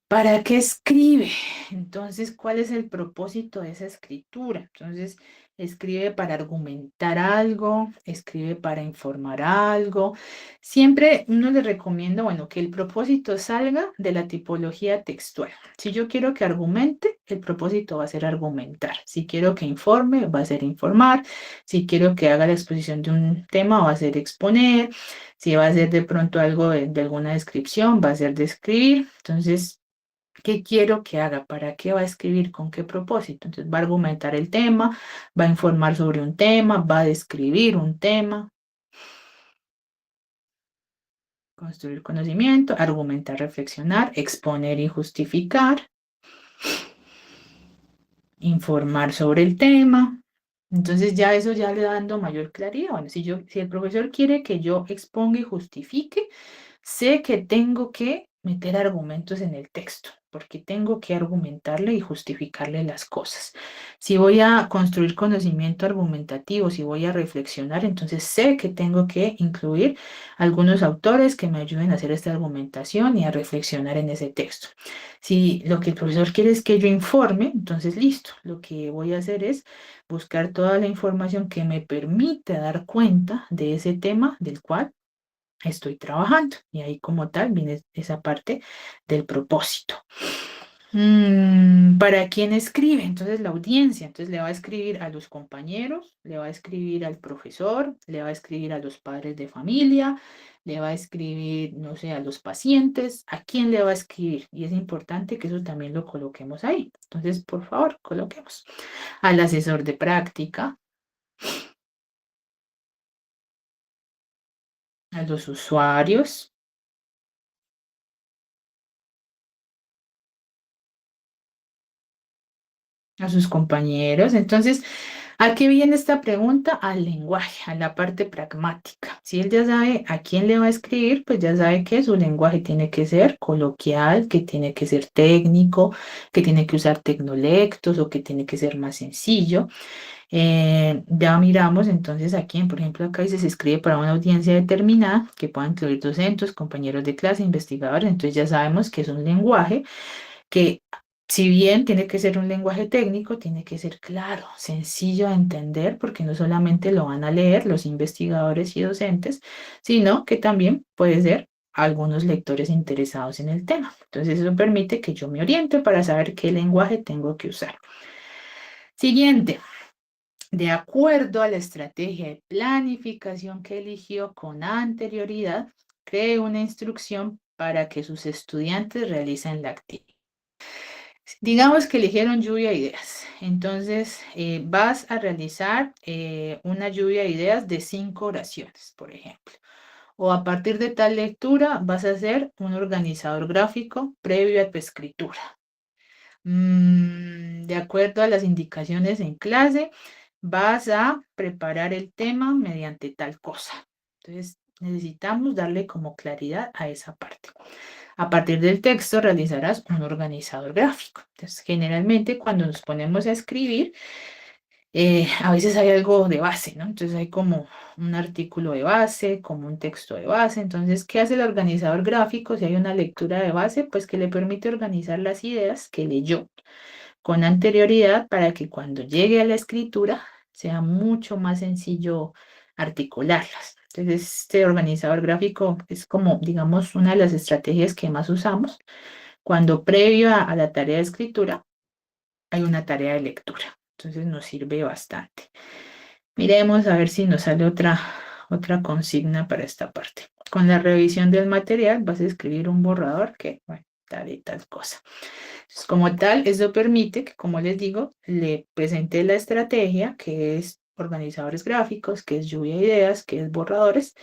¿Para qué escribe? Entonces, ¿cuál es el propósito de esa escritura? Entonces, escribe para argumentar algo, escribe para informar algo. Siempre uno le recomienda, bueno, que el propósito salga de la tipología textual. Si yo quiero que argumente, el propósito va a ser argumentar. Si quiero que informe, va a ser informar. Si quiero que haga la exposición de un tema, va a ser exponer. Si va a ser de pronto algo de alguna descripción, va a ser describir. Entonces, ¿qué quiero que haga? ¿Para qué va a escribir? ¿Con qué propósito? Entonces va a argumentar el tema, va a informar sobre un tema, va a describir un tema, construir conocimiento, argumentar, reflexionar, exponer y justificar, informar sobre el tema. Entonces ya eso ya le va dando mayor claridad. Bueno, si el profesor quiere que yo exponga y justifique, sé que tengo que meter argumentos en el texto. porque tengo que argumentarle y justificarle las cosas. Si voy a construir conocimiento argumentativo, si voy a reflexionar, entonces sé que tengo que incluir algunos autores que me ayuden a hacer esta argumentación y a reflexionar en ese texto. Si lo que el profesor quiere es que yo informe, entonces listo, lo que voy a hacer es buscar toda la información que me permite dar cuenta de ese tema del cual estoy trabajando. Y ahí como tal viene esa parte del propósito. ¿Para quién escribe? Entonces la audiencia, entonces le va a escribir a los compañeros, le va a escribir al profesor, le va a escribir a los padres de familia, le va a escribir, no sé, a los pacientes, ¿a quién le va a escribir? Y es importante que eso también lo coloquemos ahí. Entonces, por favor, coloquemos al asesor de práctica, a los usuarios, a sus compañeros. Entonces, ¿a qué viene esta pregunta? Al lenguaje, a la parte pragmática. Si él ya sabe a quién le va a escribir, pues ya sabe que su lenguaje tiene que ser coloquial, que tiene que ser técnico, que tiene que usar tecnolectos o que tiene que ser más sencillo. Ya miramos entonces a quién, por ejemplo, acá dice se escribe para una audiencia determinada que pueda incluir docentes, compañeros de clase, investigadores. Entonces ya sabemos que es un lenguaje que si bien tiene que ser un lenguaje técnico, tiene que ser claro, sencillo de entender, porque no solamente lo van a leer los investigadores y docentes, sino que también puede ser algunos lectores interesados en el tema. Entonces eso permite que yo me oriente para saber qué lenguaje tengo que usar. Siguiente. De acuerdo a la estrategia de planificación que eligió con anterioridad, cree una instrucción para que sus estudiantes realicen la actividad. Digamos que eligieron lluvia de ideas. Entonces, vas a realizar una lluvia de ideas de 5 oraciones, por ejemplo. O a partir de tal lectura vas a hacer un organizador gráfico previo a tu escritura. De acuerdo a las indicaciones en clase, vas a preparar el tema mediante tal cosa. Entonces, necesitamos darle como claridad a esa parte. A partir del texto realizarás un organizador gráfico. Entonces, generalmente cuando nos ponemos a escribir, a veces hay algo de base, ¿no? Entonces hay como un artículo de base, como un texto de base. Entonces, ¿qué hace el organizador gráfico? Si hay una lectura de base, pues que le permite organizar las ideas que leyó con anterioridad para que cuando llegue a la escritura sea mucho más sencillo articularlas. Entonces, este organizador gráfico es como, digamos, una de las estrategias que más usamos cuando previo a la tarea de escritura hay una tarea de lectura. Entonces nos sirve bastante. Miremos a ver si nos sale otra consigna para esta parte. Con la revisión del material vas a escribir un borrador que, bueno, tal y tal cosa. Entonces, como tal, eso permite que, como les digo, le presente la estrategia, que es organizadores gráficos, que es lluvia de ideas, que es borradores,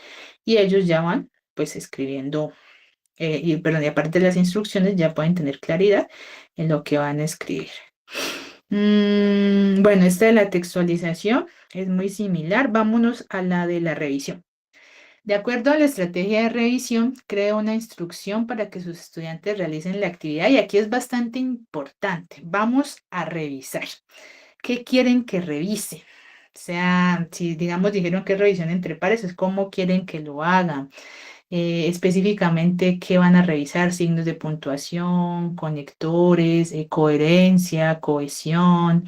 y ellos ya van, pues, escribiendo, perdón, y aparte de las instrucciones, ya pueden tener claridad en lo que van a escribir. Bueno, esta de la textualización es muy similar. Vámonos a la de la revisión. De acuerdo a la estrategia de revisión, crea una instrucción para que sus estudiantes realicen la actividad y aquí es bastante importante. Vamos a revisar. ¿Qué quieren que revise? O sea, si digamos dijeron que es revisión entre pares, es cómo quieren que lo hagan. Específicamente, ¿qué van a revisar? Signos de puntuación, conectores, coherencia, cohesión.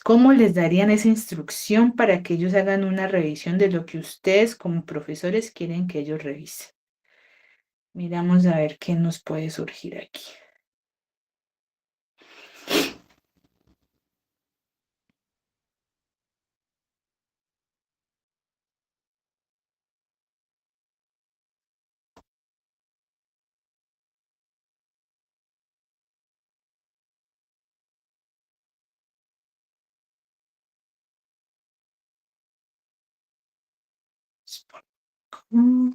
¿Cómo les darían esa instrucción para que ellos hagan una revisión de lo que ustedes como profesores quieren que ellos revisen? Miramos a ver qué nos puede surgir aquí. Mm,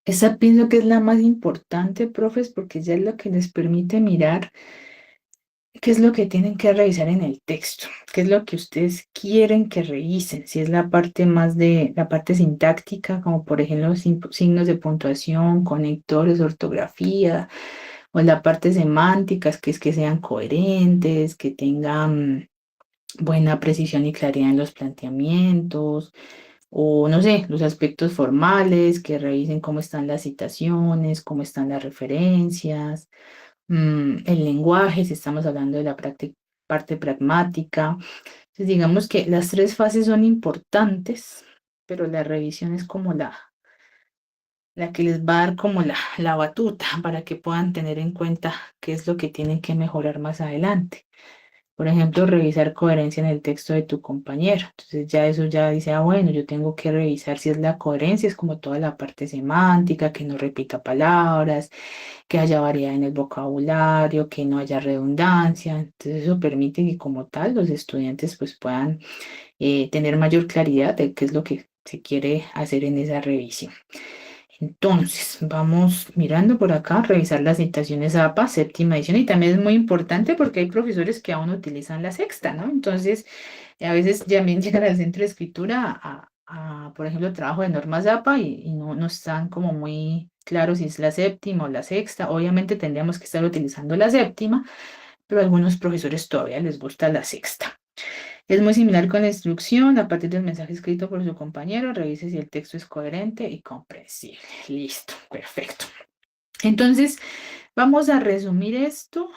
Esa pienso que es la más importante, profes, porque ya es lo que les permite mirar qué es lo que tienen que revisar en el texto, qué es lo que ustedes quieren que revisen, si es la parte más de la parte sintáctica, como por ejemplo signos de puntuación, conectores, ortografía, o la parte semántica, que es que sean coherentes, que tengan buena precisión y claridad en los planteamientos, o no sé, los aspectos formales, que revisen cómo están las citaciones, cómo están las referencias, el lenguaje, si estamos hablando de la parte pragmática. Entonces, digamos que las tres fases son importantes, pero la revisión es como la que les va a dar como la batuta para que puedan tener en cuenta qué es lo que tienen que mejorar más adelante. Por ejemplo, revisar coherencia en el texto de tu compañero. Entonces ya eso ya dice, ah, bueno, yo tengo que revisar si es la coherencia, es como toda la parte semántica, que no repita palabras, que haya variedad en el vocabulario, que no haya redundancia. Entonces eso permite que como tal los estudiantes pues puedan tener mayor claridad de qué es lo que se quiere hacer en esa revisión. Entonces, vamos mirando por acá, revisar las citaciones APA, séptima edición, y también es muy importante porque hay profesores que aún utilizan la sexta, ¿no? Entonces, a veces también llegan al centro de escritura por ejemplo, trabajo de normas APA y no están como muy claros si es la séptima o la sexta. Obviamente tendríamos que estar utilizando la séptima, pero a algunos profesores todavía les gusta la sexta. Es muy similar con la instrucción. A partir del mensaje escrito por su compañero, revise si el texto es coherente y comprensible. Listo, perfecto. Entonces, vamos a resumir esto.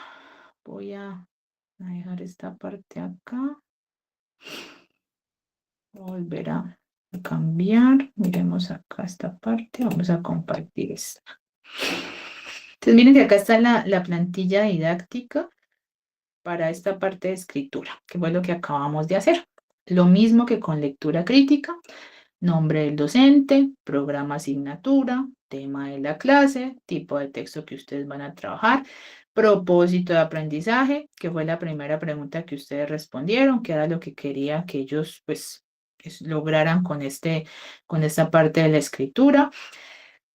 Voy a dejar esta parte acá. Volver a cambiar. Miremos acá esta parte. Vamos a compartir esta. Entonces, miren que acá está la plantilla didáctica para esta parte de escritura, que fue lo que acabamos de hacer. Lo mismo que con lectura crítica. Nombre del docente, programa asignatura, tema de la clase, tipo de texto que ustedes van a trabajar, propósito de aprendizaje, que fue la primera pregunta que ustedes respondieron, que era lo que quería que ellos pues lograran con esta parte de la escritura.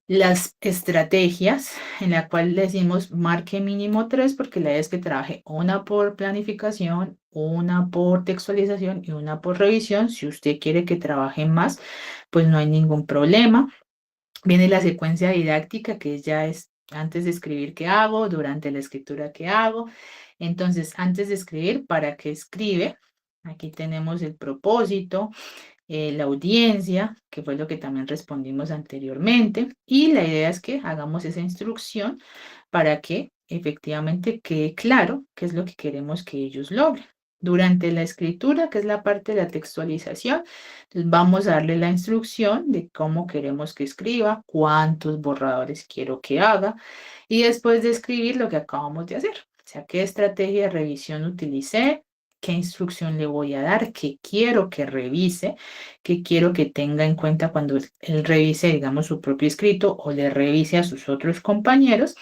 Las estrategias, en la cual le decimos marque mínimo 3, porque la idea es que trabaje una por planificación, una por textualización y una por revisión. Si usted quiere que trabaje más, pues no hay ningún problema. Viene la secuencia didáctica, que ya es antes de escribir qué hago, durante la escritura qué hago. Entonces, antes de escribir, ¿para qué escribe? Aquí tenemos el propósito, la audiencia, que fue lo que también respondimos anteriormente, y la idea es que hagamos esa instrucción para que efectivamente quede claro qué es lo que queremos que ellos logren. Durante la escritura, que es la parte de la textualización, entonces vamos a darle la instrucción de cómo queremos que escriba, cuántos borradores quiero que haga, y después de escribir lo que acabamos de hacer. O sea, qué estrategia de revisión utilicé, qué instrucción le voy a dar, qué quiero que revise, qué quiero que tenga en cuenta cuando él revise, digamos, su propio escrito o le revise a sus otros compañeros.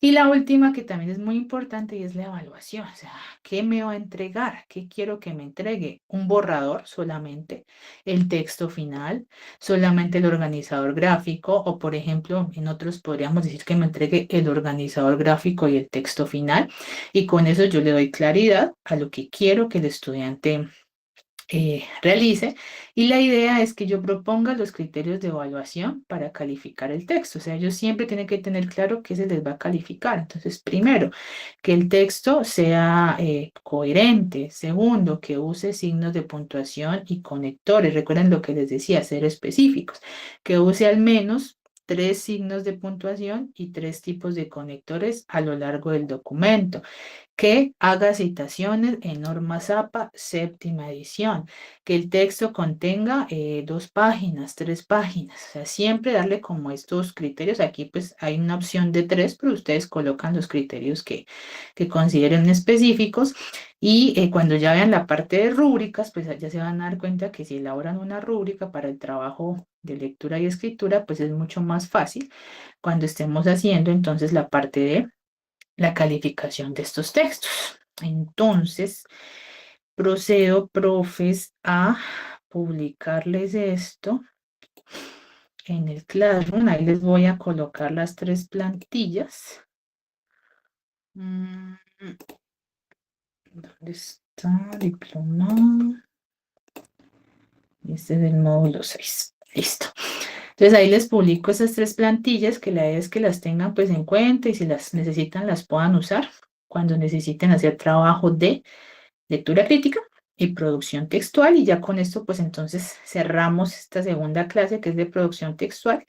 Y la última que también es muy importante y es la evaluación. O sea, ¿qué me va a entregar? ¿Qué quiero que me entregue? ¿Un borrador solamente? ¿El texto final? ¿Solamente el organizador gráfico? O, por ejemplo, en otros podríamos decir que me entregue el organizador gráfico y el texto final. Y con eso yo le doy claridad a lo que quiero que el estudiante realice, y la idea es que yo proponga los criterios de evaluación para calificar el texto. O sea, ellos siempre tienen que tener claro qué se les va a calificar. Entonces, primero, que el texto sea coherente. Segundo, que use signos de puntuación y conectores. Recuerden lo que les decía, ser específicos. Que use al menos 3 signos de puntuación y 3 tipos de conectores a lo largo del documento. Que haga citaciones en normas APA, séptima edición, que el texto contenga 2 páginas, 3 páginas, o sea, siempre darle como estos criterios. Aquí pues hay una opción de 3, pero ustedes colocan los criterios que consideren específicos, y cuando ya vean la parte de rúbricas, pues ya se van a dar cuenta que si elaboran una rúbrica para el trabajo de lectura y escritura, pues es mucho más fácil cuando estemos haciendo entonces la parte de la calificación de estos textos. Entonces, procedo, profes, a publicarles esto en el Classroom. Ahí les voy a colocar las 3 plantillas. ¿Dónde está? Diplomado. Este es el módulo 6. Listo. Entonces ahí les publico esas 3 plantillas, que la idea es que las tengan pues en cuenta y si las necesitan las puedan usar cuando necesiten hacer trabajo de lectura crítica y producción textual. Y ya con esto pues entonces cerramos esta segunda clase que es de producción textual